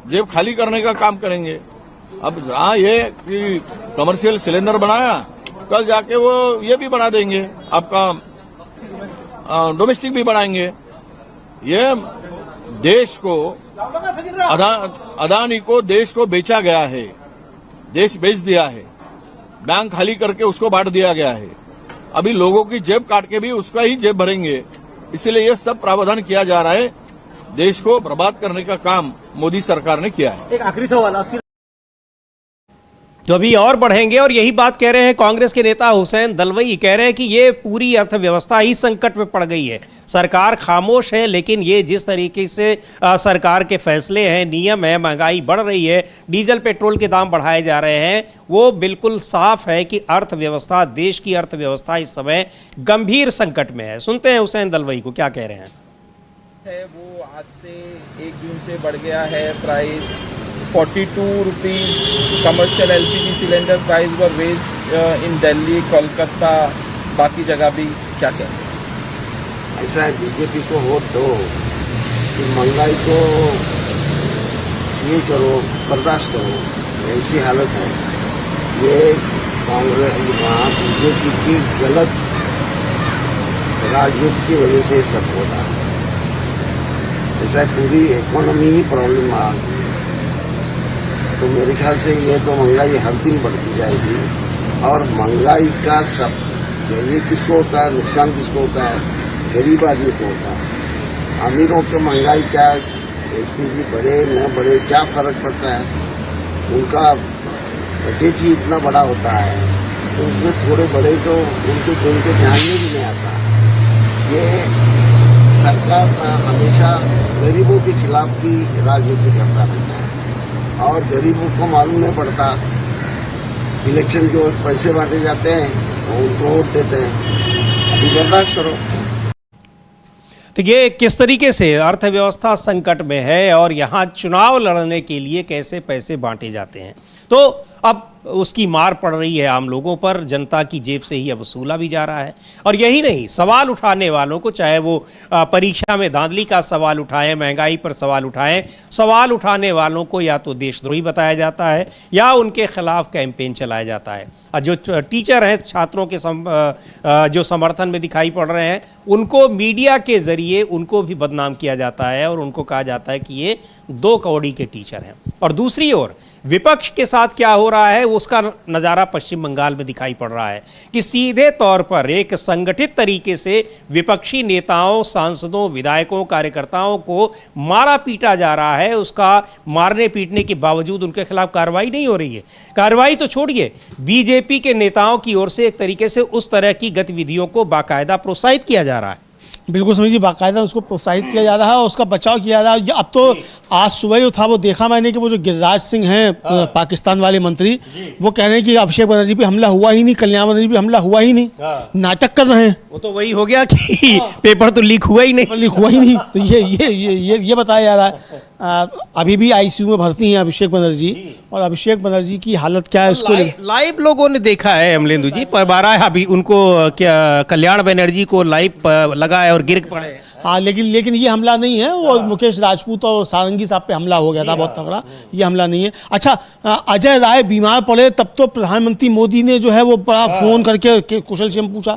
जेब खाली करने का काम करेंगे। अब हाँ, ये कि कमर्शियल सिलेंडर बनाया, कल जाके वो ये भी बढ़ा देंगे, आपका डोमेस्टिक भी बढ़ाएंगे। ये देश को अदानी को देश को बेचा गया है, देश बेच दिया है, बैंक खाली करके उसको बांट दिया गया है। अभी लोगों की जेब काट के भी उसका ही जेब भरेंगे, इसलिए ये सब प्रावधान किया जा रहा है। देश को बर्बाद करने का काम मोदी सरकार ने किया है। एक आखिरी सवाल, तो अभी और बढ़ेंगे, और यही बात कह रहे हैं कांग्रेस के नेता हुसैन दलवाई, कह रहे हैं कि ये पूरी अर्थव्यवस्था ही संकट में पड़ गई है। सरकार खामोश है, लेकिन ये जिस तरीके से सरकार के फैसले हैं, नियम है, महंगाई बढ़ रही है, डीजल पेट्रोल के दाम बढ़ाए जा रहे हैं, वो बिल्कुल साफ है कि अर्थव्यवस्था, देश की अर्थव्यवस्था इस समय गंभीर संकट में है। सुनते हैं हुसैन दलवाई को, क्या कह रहे हैं। वो आज से 1 जून से बढ़ गया है price 42 rupees. Commercial LPG cylinder price were raise in Delhi, Kolkata, बाकी जगह भी। क्या कहें? ऐसा है, बीजेपी को वोट दो, फिर महंगाई को ये करो, बर्दाश्त करो, ऐसी हालत है। ये कांग्रेस, वहाँ बीजेपी की गलत राजनीति की वजह से सब हो रहा है। ऐसा पूरी इकोनॉमी ही प्रॉब्लम आ गई। तो मेरे ख्याल से ये तो महंगाई हर दिन बढ़ती जाएगी, और महंगाई का सब ये किसको होता है, नुकसान किसको होता है, गरीब आदमी को होता है। अमीरों के महंगाई क्या, एलपीजी बढ़े न बढ़े क्या फर्क पड़ता है, उनका बजट ही इतना बड़ा होता है, तो उसमें थोड़े बड़े तो उनके ध्यान में भी नहीं आता। ये सरकार हमेशा गरीबों के खिलाफ की राजनीति करता रहता है और गरीबों को मालूम नहीं पड़ता। इलेक्शन जो पैसे बांटे जाते हैं वो उनको वोट देते हैं। अभी बर्दाश्त करो। तो ये किस तरीके से अर्थव्यवस्था संकट में है और यहाँ चुनाव लड़ने के लिए कैसे पैसे बांटे जाते हैं, तो अब उसकी मार पड़ रही है आम लोगों पर, जनता की जेब से ही अब वसूला भी जा रहा है। और यही नहीं, सवाल उठाने वालों को, चाहे वो परीक्षा में धांधली का सवाल उठाएं, महंगाई पर सवाल उठाएं, सवाल उठाने वालों को या तो देशद्रोही बताया जाता है या उनके खिलाफ कैंपेन चलाया जाता है। और जो टीचर हैं, छात्रों के जो समर्थन में दिखाई पड़ रहे हैं, उनको मीडिया के जरिए उनको भी बदनाम किया जाता है और उनको कहा जाता है कि ये 2 कौड़ी के टीचर हैं। और दूसरी ओर विपक्ष के साथ क्या हो रहा है उसका नज़ारा पश्चिम बंगाल में दिखाई पड़ रहा है कि सीधे तौर पर एक संगठित तरीके से विपक्षी नेताओं, सांसदों, विधायकों, कार्यकर्ताओं को मारा पीटा जा रहा है। उसका मारने पीटने के बावजूद उनके खिलाफ कार्रवाई नहीं हो रही है। कार्रवाई तो छोड़िए, बीजेपी के नेताओं की ओर से एक तरीके से उस तरह की गतिविधियों को बाकायदा प्रोत्साहित किया जा रहा है। बिल्कुल समझिए, बाकायदा उसको प्रोत्साहित किया जा रहा है और उसका बचाव किया जा रहा है। अब तो आज सुबह जो था वो देखा मैंने कि वो जो गिरिराज सिंह हैं पाकिस्तान वाले मंत्री, वो कह रहे हैं कि अभिषेक बनर्जी पे हमला हुआ ही नहीं, कल्याण बनर्जी पे हमला हुआ ही नहीं, नाटक कर रहे हैं। वो तो वही हो गया कि पेपर तो लीक हुआ ही नहीं, तो ये बताया जा रहा है। अभी भी आईसीयू में भर्ती हैं अभिषेक बनर्जी, और अभिषेक बनर्जी की हालत क्या है उसको लाइव लोगों ने देखा है अमलेंदु जी, पर बारह अभी उनको क्या कल्याण बनर्जी को लाइव लगा है और गिर पड़े। हाँ, लेकिन ये हमला नहीं है। वो मुकेश राजपूत और सारंगी साहब पे हमला हो गया था बहुत तगड़ा, ये हमला नहीं है। अच्छा, अजय राय बीमार पड़े तब तो प्रधानमंत्री मोदी ने जो है वो बड़ा फोन करके कुशल से पूछा।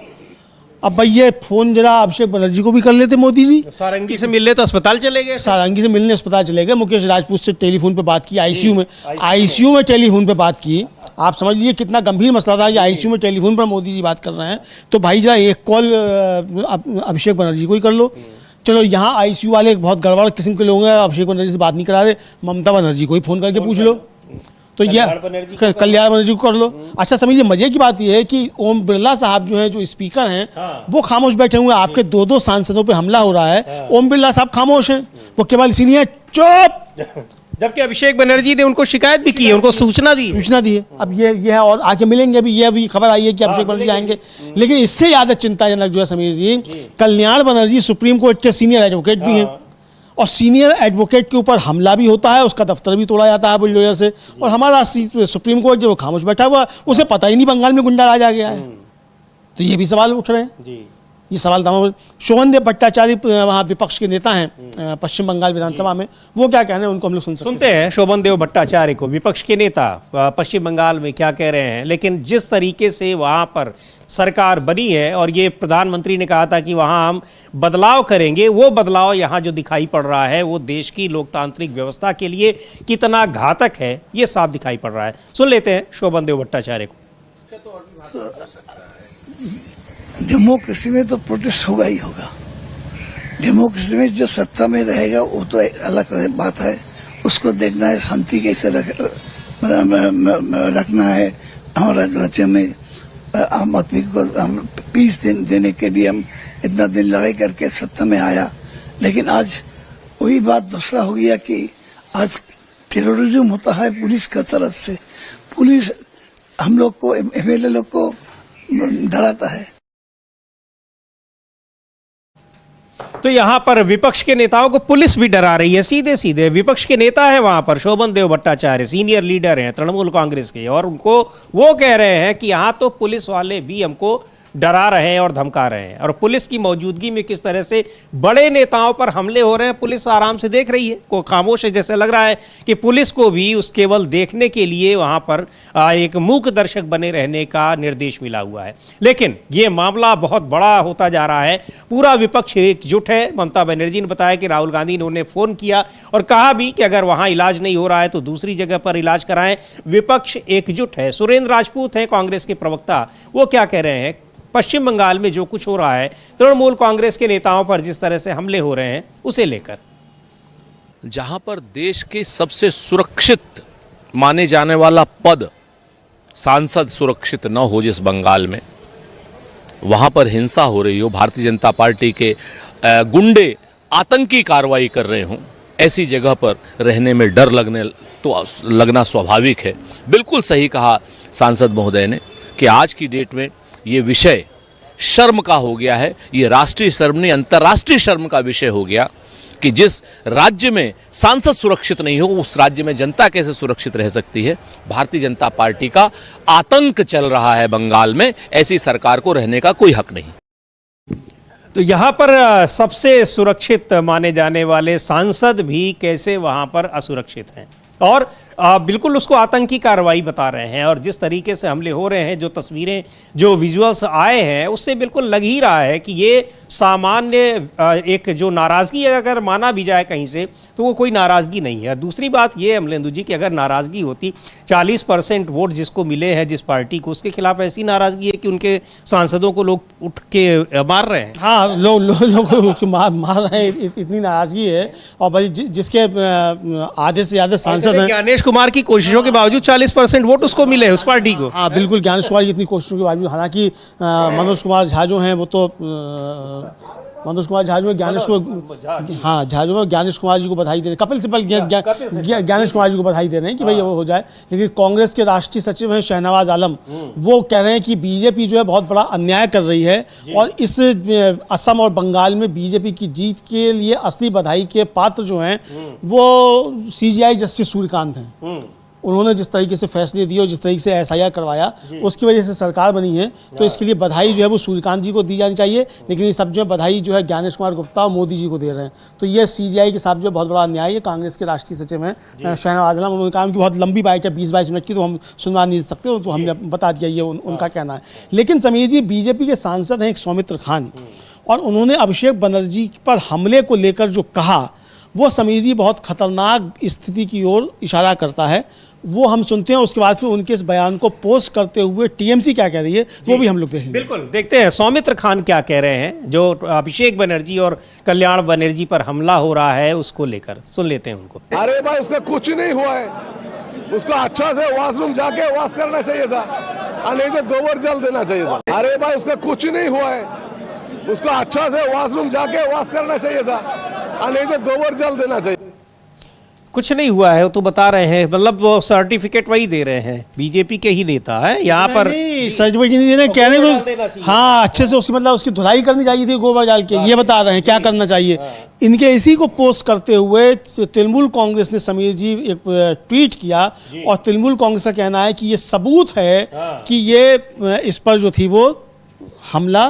अब भाई ये फोन जरा अभिषेक बनर्जी को भी कर लेते मोदी जी। सारंगी से मिलने तो अस्पताल चले गए, सारंगी से मिलने अस्पताल चले गए, मुकेश राजपूत से टेलीफोन पे बात की, आईसीयू में टेलीफोन पे बात की। आप समझ लीजिए कितना गंभीर मसला था। ये आईसीयू में टेलीफोन पर मोदी जी बात कर रहे हैं, तो भाई जरा एक कॉल अभिषेक बनर्जी को ही कर लो। चलो, यहाँ आईसीयू वाले बहुत गड़बड़ किस्म के लोग हैं, अभिषेक बनर्जी से बात नहीं करा रहे, ममता बनर्जी को ही फोन करके पूछ लो, तो ये कल्याण बनर्जी को कर लो। अच्छा, समझिए मजे की बात यह है कि ओम बिरला साहब जो हैं, जो स्पीकर हैं, वो खामोश बैठे हुए हैं। आपके 2 सांसदों पे हमला हो रहा है, ओम बिरला साहब खामोश हैं, वो केवल इसीलिए चुप, जबकि अभिषेक बनर्जी ने उनको शिकायत भी की है, उनको सूचना दी है। अब ये है, और आके मिलेंगे। अभी ये भी खबर आई है कि अभिषेक बनर्जी आएंगे, लेकिन इससे ज़्यादा चिंताजनक जो है समीर जी, कल्याण बनर्जी सुप्रीम कोर्ट के सीनियर एडवोकेट भी हैं, और सीनियर एडवोकेट के ऊपर हमला भी होता है, उसका दफ्तर भी तोड़ा जाता है बुलडोजर से, और हमारा सुप्रीम कोर्ट जो खामोश बैठा हुआ, उसे पता ही नहीं बंगाल में गुंडा राज आ गया है। तो ये भी सवाल उठ रहे हैं जी। ये सवाल तमाम। शोभन देव भट्टाचार्य वहाँ विपक्ष के नेता हैं पश्चिम बंगाल विधानसभा में, वो क्या कह रहे हैं उनको हम लोग सुनते हैं। शोभन देव भट्टाचार्य को, विपक्ष के नेता पश्चिम बंगाल में क्या कह रहे हैं। लेकिन जिस तरीके से वहाँ पर सरकार बनी है और ये प्रधानमंत्री ने कहा था कि वहाँ हम बदलाव करेंगे, वो बदलाव यहाँ जो दिखाई पड़ रहा है वो देश की लोकतांत्रिक व्यवस्था के लिए कितना घातक है, ये साफ दिखाई पड़ रहा है। सुन लेते हैं शोभन देव भट्टाचार्य को। डेमोक्रेसी में तो प्रोटेस्ट होगा ही होगा। डेमोक्रेसी में जो सत्ता में रहेगा वो तो एक अलग बात है, उसको देखना है, शांति कैसे रखना है। हमारे राज्य में आम आदमी को हम पीस देने के लिए हम इतना दिन लड़ाई करके सत्ता में आया, लेकिन आज वही बात दूसरा हो गया कि आज टेररिज्म होता है पुलिस का तरफ से। पुलिस हम लोग को, एमएलए लोग को डराता है। तो यहाँ पर विपक्ष के नेताओं को पुलिस भी डरा रही है, सीधे सीधे। विपक्ष के नेता है वहाँ पर शोभन देव भट्टाचार्य, सीनियर लीडर हैं तृणमूल कांग्रेस के, और उनको वो कह रहे हैं कि यहाँ तो पुलिस वाले भी हमको डरा रहे हैं और धमका रहे हैं। और पुलिस की मौजूदगी में किस तरह से बड़े नेताओं पर हमले हो रहे हैं, पुलिस आराम से देख रही है, को खामोश है। जैसे लग रहा है कि पुलिस को भी उस केवल देखने के लिए वहाँ पर एक मूक दर्शक बने रहने का निर्देश मिला हुआ है। लेकिन ये मामला बहुत बड़ा होता जा रहा है, पूरा विपक्ष एकजुट है। ममता बनर्जी ने बताया कि राहुल गांधी ने उन्हें फ़ोन किया और कहा भी कि अगर वहाँ इलाज नहीं हो रहा है तो दूसरी जगह पर इलाज कराएं। विपक्ष एकजुट है। सुरेंद्र राजपूत हैं कांग्रेस के प्रवक्ता, वो क्या कह रहे हैं पश्चिम बंगाल में जो कुछ हो रहा है, तृणमूल कांग्रेस के नेताओं पर जिस तरह से हमले हो रहे हैं, उसे लेकर। जहां पर देश के सबसे सुरक्षित माने जाने वाला पद सांसद सुरक्षित न हो जिस बंगाल में, वहां पर हिंसा हो रही हो, भारतीय जनता पार्टी के गुंडे आतंकी कार्रवाई कर रहे हों, ऐसी जगह पर रहने में डर लगना स्वाभाविक है। बिल्कुल सही कहा सांसद महोदय ने कि आज की डेट में ये विषय शर्म का हो गया है। ये राष्ट्रीय शर्म नहीं, अंतर्राष्ट्रीय शर्म का विषय हो गया कि जिस राज्य में सांसद सुरक्षित नहीं हो, उस राज्य में जनता कैसे सुरक्षित रह सकती है। भारतीय जनता पार्टी का आतंक चल रहा है बंगाल में, ऐसी सरकार को रहने का कोई हक नहीं। तो यहाँ पर सबसे सुरक्षित माने जाने वाले सांसद भी कैसे वहाँ पर असुरक्षित हैं और बिल्कुल उसको आतंकी कार्रवाई बता रहे हैं। और जिस तरीके से हमले हो रहे हैं, जो तस्वीरें, जो विजुअल्स आए हैं, उससे बिल्कुल लग ही रहा है कि ये सामान्य एक जो नाराज़गी अगर माना भी जाए कहीं से, तो वो कोई नाराज़गी नहीं है। दूसरी बात ये अमलेंदु जी कि अगर नाराज़गी होती, 40% वोट जिसको मिले हैं जिस पार्टी को, उसके खिलाफ ऐसी नाराज़गी है कि उनके सांसदों को लोग उठ के मार रहे हैं। हाँ, लोग मार रहे हैं, इतनी नाराज़गी है। और भाई जिसके आधे से ज़्यादा सांसद हैं, ज्ञानेश कुमार की कोशिशों के बावजूद 40% वोट उसको मिले उस पार्टी को। हाँ बिल्कुल, ज्ञानेश कुमार की इतनी कोशिशों के बावजूद, हालांकि मनोज कुमार झा जो हैं वो तो मनोज कुमार झा जो ज्ञानेश को, हाँ झा जो ज्ञानेश कुमार जी को बधाई दे रहे हैं, कपिल सिब्बल ज्ञानेश कुमार जी को बधाई दे रहे हैं कि भाई वो हो जाए। लेकिन कांग्रेस के राष्ट्रीय सचिव हैं शहनवाज आलम, वो कह रहे हैं कि बीजेपी जो है बहुत बड़ा अन्याय कर रही है और इस असम और बंगाल में बीजेपी की जीत के लिए असली बधाई के पात्र जो हैं वो CGI जस्टिस सूर्यकांत हैं। उन्होंने जिस तरीके से फैसले दिए और जिस तरीके से SIR करवाया, उसकी वजह से सरकार बनी है, तो इसके लिए बधाई जो है वो सूर्यकांत जी को दी जानी चाहिए। लेकिन ये सब जो है बधाई जो है ज्ञानेश कुमार गुप्ता और मोदी जी को दे रहे हैं। तो ये CGI के साथ जो बहुत बड़ा अन्याय है। कांग्रेस के राष्ट्रीय सचिव हैं शहनवाज आलम, उन्होंने कहा कि बहुत लंबी बाइक है, 20-22 मिनट की, तो हम सुनवा नहीं सकते, तो हमने बता दिया, ये उनका कहना है। लेकिन समीर जी, बीजेपी के सांसद हैं एक सौमित्र खान, और उन्होंने अभिषेक बनर्जी पर हमले को लेकर जो कहा, वो समीर जी बहुत खतरनाक स्थिति की ओर इशारा करता है। वो हम सुनते हैं, उसके बाद फिर उनके इस बयान को पोस्ट करते हुए TMC क्या कह रही है वो भी हम लोग देखेंगे। बिल्कुल देखते हैं सौमित्र खान क्या कह रहे हैं, जो अभिषेक बनर्जी और कल्याण बनर्जी पर हमला हो रहा है उसको लेकर। सुन लेते हैं उनको। अरे भाई, उसका कुछ नहीं हुआ है, उसको अच्छा से वॉशरूम जाके वॉश करना चाहिए था, और नहीं तो गोबर जल देना चाहिए था। अरे भाई, उसका कुछ नहीं हुआ है, उसको अच्छा से वॉशरूम जाके वॉश करना चाहिए था, और नहीं तो गोबर जल देना चाहिए। कुछ नहीं हुआ है, वो तो बता रहे हैं, मतलब वो सर्टिफिकेट वही दे रहे हैं, बीजेपी के ही नेता है यहाँ पर। सर्टिफिकेट नहीं दे रहे, कहने को हाँ अच्छे से उसकी मतलब उसकी धुलाई करनी चाहिए थी गोबर डाल के, ये बता रहे हैं क्या करना चाहिए। इनके इसी को पोस्ट करते हुए तृणमूल कांग्रेस ने समीर जी एक ट्वीट किया, और तृणमूल कांग्रेस का कहना है कि ये सबूत है कि ये इस पर जो थी वो हमला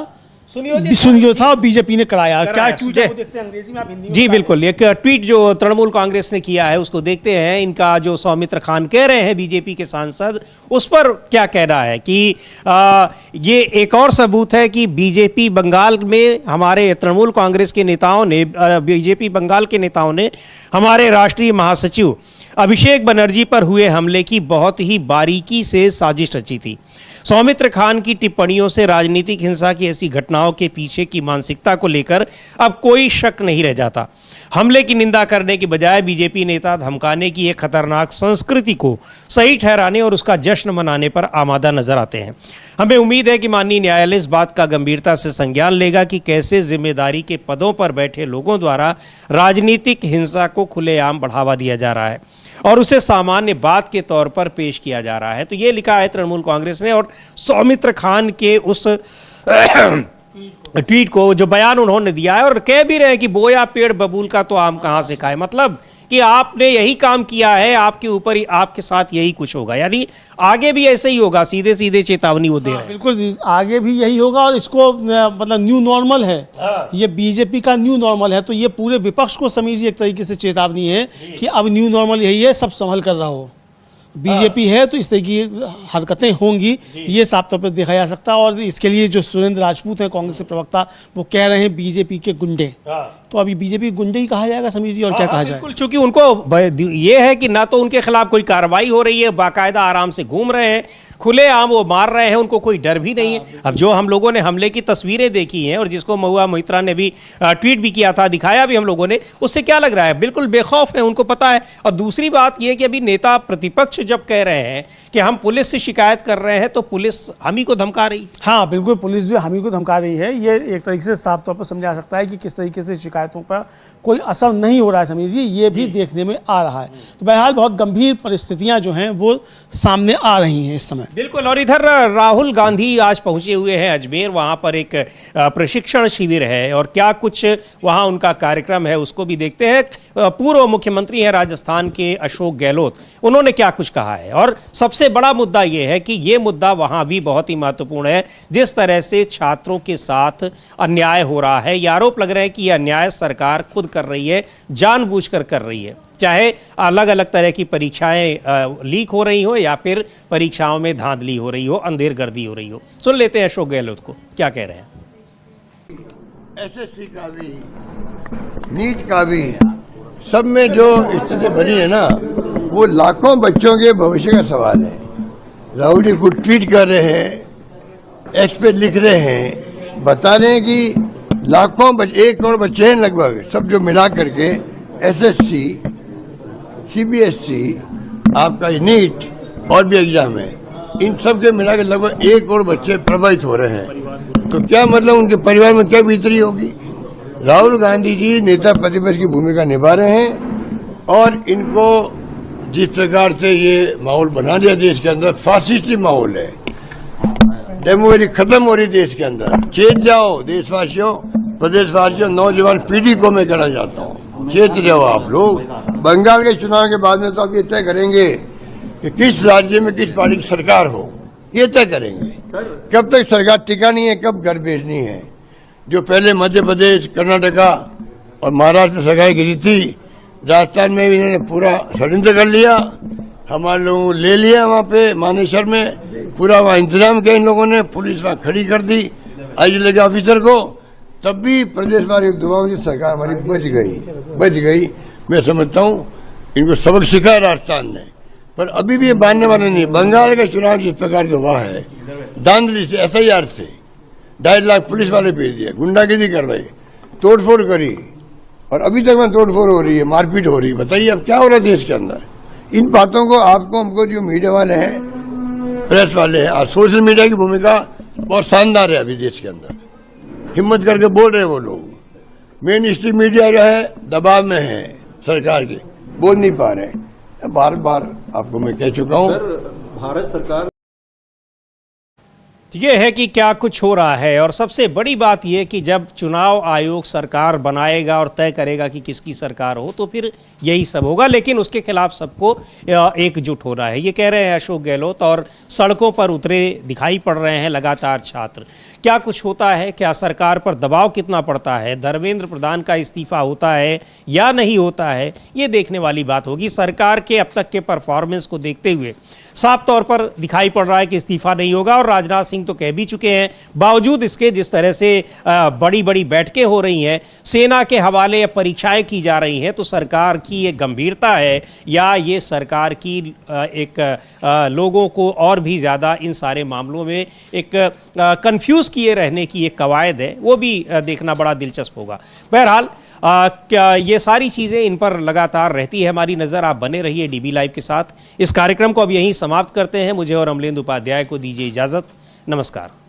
सुनियोजित था और बीजेपी ने कराया। क्या ट्वीट है वो देखते हैं, अंग्रेजी में आप हिंदी में। जी बिल्कुल, एक ट्वीट जो तृणमूल कांग्रेस ने किया है उसको देखते हैं। इनका जो सौमित्र खान कह रहे हैं बीजेपी के सांसद, उस पर क्या कहना है कि ये एक और सबूत है कि बीजेपी बंगाल में हमारे तृणमूल कांग्रेस के नेताओं ने, बीजेपी बंगाल के नेताओं ने हमारे राष्ट्रीय महासचिव अभिषेक बनर्जी पर हुए हमले की बहुत ही बारीकी से साजिश रची थी। सौमित्र खान की टिप्पणियों से राजनीतिक हिंसा की ऐसी घटनाओं के पीछे की मानसिकता को लेकर अब कोई शक नहीं रह जाता। हमले की निंदा करने के बजाय बीजेपी नेता धमकाने की एक खतरनाक संस्कृति को सही ठहराने और उसका जश्न मनाने पर आमादा नजर आते हैं। हमें उम्मीद है कि माननीय न्यायालय इस बात का गंभीरता से संज्ञान लेगा कि कैसे जिम्मेदारी के पदों पर बैठे लोगों द्वारा राजनीतिक हिंसा को खुलेआम बढ़ावा दिया जा रहा है और उसे सामान्य बात के तौर पर पेश किया जा रहा है। तो ये लिखा है तृणमूल कांग्रेस ने, और सौमित्र खान के उस ट्वीट को, जो बयान उन्होंने दिया है, और कह भी रहे हैं कि बोया पेड़ बबूल का तो आम कहाँ से खाए, मतलब कि आपने यही काम किया है, आपके ऊपर ही, आपके साथ यही कुछ होगा, यानी आगे भी ऐसे ही होगा। सीधे सीधे चेतावनी वो दे रहे हैं। बिल्कुल, आगे भी यही होगा, और इसको मतलब न्यू नॉर्मल है, ये बीजेपी का न्यू नॉर्मल है। तो ये पूरे विपक्ष को समीर जी एक तरीके से चेतावनी है कि अब न्यू नॉर्मल यही है, सब संभल कर रहा हो। बीजेपी है तो इस तरह की हरकतें होंगी, ये साफ तौर पर देखा जा सकता है। और इसके लिए जो सुरेंद्र राजपूत हैं कांग्रेस के प्रवक्ता, वो कह रहे हैं बीजेपी के गुंडे। तो अभी बीजेपी गुंडे ही कहा जाएगा समीर जी, और क्या कहा जाए। बिल्कुल, चूंकि उनको ये है कि ना तो उनके खिलाफ कोई कार्रवाई हो रही है, बाकायदा आराम से घूम रहे हैं, खुलेआम वो मार रहे हैं, उनको कोई डर भी नहीं है। अब जो हम लोगों ने हमले की तस्वीरें देखी हैं और जिसको महुआ मोहित्रा ने भी ट्वीट भी किया था, दिखाया भी हम लोगों ने, उससे क्या लग रहा है, बिल्कुल बेखौफ है, उनको पता है। और दूसरी बात यह कि अभी नेता प्रतिपक्ष जब कह रहे हैं कि हम पुलिस से शिकायत कर रहे हैं, तो पुलिस हम ही को धमका रही। हाँ बिल्कुल, पुलिस जो हम ही को धमका रही है, ये एक तरीके से साफ तौर पर समझा सकता है कि किस तरीके से शिकायत शिकायतों पर कोई असर नहीं हो रहा है समीर जी, ये भी देखने में आ रहा है। तो बहरहाल बहुत गंभीर परिस्थितियां जो हैं वो सामने आ रही हैं इस समय। बिल्कुल। और इधर राहुल गांधी आज पहुंचे हुए हैं अजमेर, वहां पर एक प्रशिक्षण शिविर है और क्या कुछ वहां उनका कार्यक्रम है उसको भी देखते हैं। पूर्व मुख्यमंत्री हैं राजस्थान के अशोक गहलोत, उन्होंने क्या कुछ कहा है। और सबसे बड़ा मुद्दा ये है कि ये मुद्दा वहां भी बहुत ही महत्वपूर्ण है, जिस तरह से छात्रों के साथ अन्याय हो रहा है। ये आरोप लग रहा है कि यह अन्याय सरकार खुद कर रही है, जानबूझकर कर रही है, चाहे अलग अलग तरह की परीक्षाएं लीक हो रही हो या फिर परीक्षाओं में धांधली हो रही हो, अंधेरगर्दी हो रही हो। सुन लेते हैं अशोक गहलोत को क्या कह रहे हैं। एसएससी का भी, नीट का भी, सब में जो स्थिति बनी है ना, वो लाखों बच्चों के भविष्य का सवाल है। राहुल जी कुछ ट्वीट कर रहे हैं, एक्स पे लिख रहे हैं, बता रहे हैं कि लाखों 1 करोड़ बच्चे हैं लगभग, सब जो मिला करके एसएससी, सीबीएसई, आपका नीट और भी एग्जाम है, इन सब के मिला के लगभग 1 करोड़ बच्चे प्रभावित हो रहे हैं। तो क्या मतलब उनके परिवार में क्या बीतरी होगी। राहुल गांधी जी नेता प्रतिपक्ष की भूमिका निभा रहे हैं और इनको जिस प्रकार से ये माहौल बना दिया देश के अंदर, फासिस्टी माहौल है, डेमोक्रेसी खत्म हो रही देश के अंदर। चेत जाओ देशवासियों, प्रदेशवासियों, नौजवान पीढ़ी को मैं कहना चाहता हूँ, चेत जाओ आप लोग। बंगाल के चुनाव के बाद में तो आप ये तय करेंगे कि किस राज्य में किस पार्टी की सरकार हो, ये तय करेंगे। कब तक सरकार टिकानी है, कब घर भेजनी है। जो पहले मध्य प्रदेश, कर्नाटका और महाराष्ट्र में सरकार गिरी थी, राजस्थान में भी इन्होंने पूरा षड्यंत्र कर लिया, हमारे लोगों को ले लिया वहाँ पे मानेसर में, पूरा वहाँ इंतजाम किया इन लोगों ने, पुलिस वहाँ खड़ी कर दी आईजी के ऑफिसर को, तब भी प्रदेश वाली दुआओं से सरकार हमारी बच गई। मैं समझता हूँ इनको सबक सिखाया राजस्थान ने, पर अभी भी ये मानने वाले नहीं। बंगाल का चुनाव जिस प्रकार से हुआ है, धांधली से, SIR से 2.5 लाख पुलिस वाले भेज दिए, गुंडागिरी कर रहे, तोड़फोड़ करी, और अभी तक में तोड़फोड़ हो रही है, मारपीट हो रही है। बताइए अब क्या हो रहा है देश के अंदर। इन बातों को आपको, हमको, जो मीडिया वाले हैं, प्रेस वाले हैं और सोशल मीडिया की भूमिका बहुत शानदार है अभी देश के अंदर। हिम्मत करके बोल रहे हैं वो लोग। मेन स्ट्रीम मीडिया जो है दबाव में है सरकार के, बोल नहीं पा रहे। बार बार आपको मैं कह चुका हूँ, भारत सरकार ये है कि क्या कुछ हो रहा है। और सबसे बड़ी बात यह कि जब चुनाव आयोग सरकार बनाएगा और तय करेगा कि किसकी सरकार हो, तो फिर यही सब होगा। लेकिन उसके खिलाफ सबको एकजुट हो रहा है, ये कह रहे हैं अशोक गहलोत। और सड़कों पर उतरे दिखाई पड़ रहे हैं लगातार छात्र। क्या कुछ होता है, क्या सरकार पर दबाव कितना पड़ता है, धर्मेंद्र प्रधान का इस्तीफा होता है या नहीं होता है, ये देखने वाली बात होगी। सरकार के अब तक के परफॉर्मेंस को देखते हुए साफ तौर पर दिखाई पड़ रहा है कि इस्तीफा नहीं होगा। और राजनाथ सिंह तो कह भी चुके हैं, बावजूद इसके जिस तरह से बड़ी बड़ी बैठकें हो रही हैं, सेना के हवाले परीक्षाएं की जा रही हैं, तो सरकार की ये गंभीरता है या ये सरकार की एक लोगों को और भी ज़्यादा इन सारे मामलों में एक कंफ्यूज किए रहने की एक कवायद है, वो भी देखना बड़ा दिलचस्प होगा। बहरहाल क्या ये सारी चीज़ें, इन पर लगातार रहती है हमारी नज़र। आप बने रहिए DB लाइव के साथ। इस कार्यक्रम को अब यहीं समाप्त करते हैं। मुझे और अमलेंदु उपाध्याय को दीजिए इजाज़त। नमस्कार।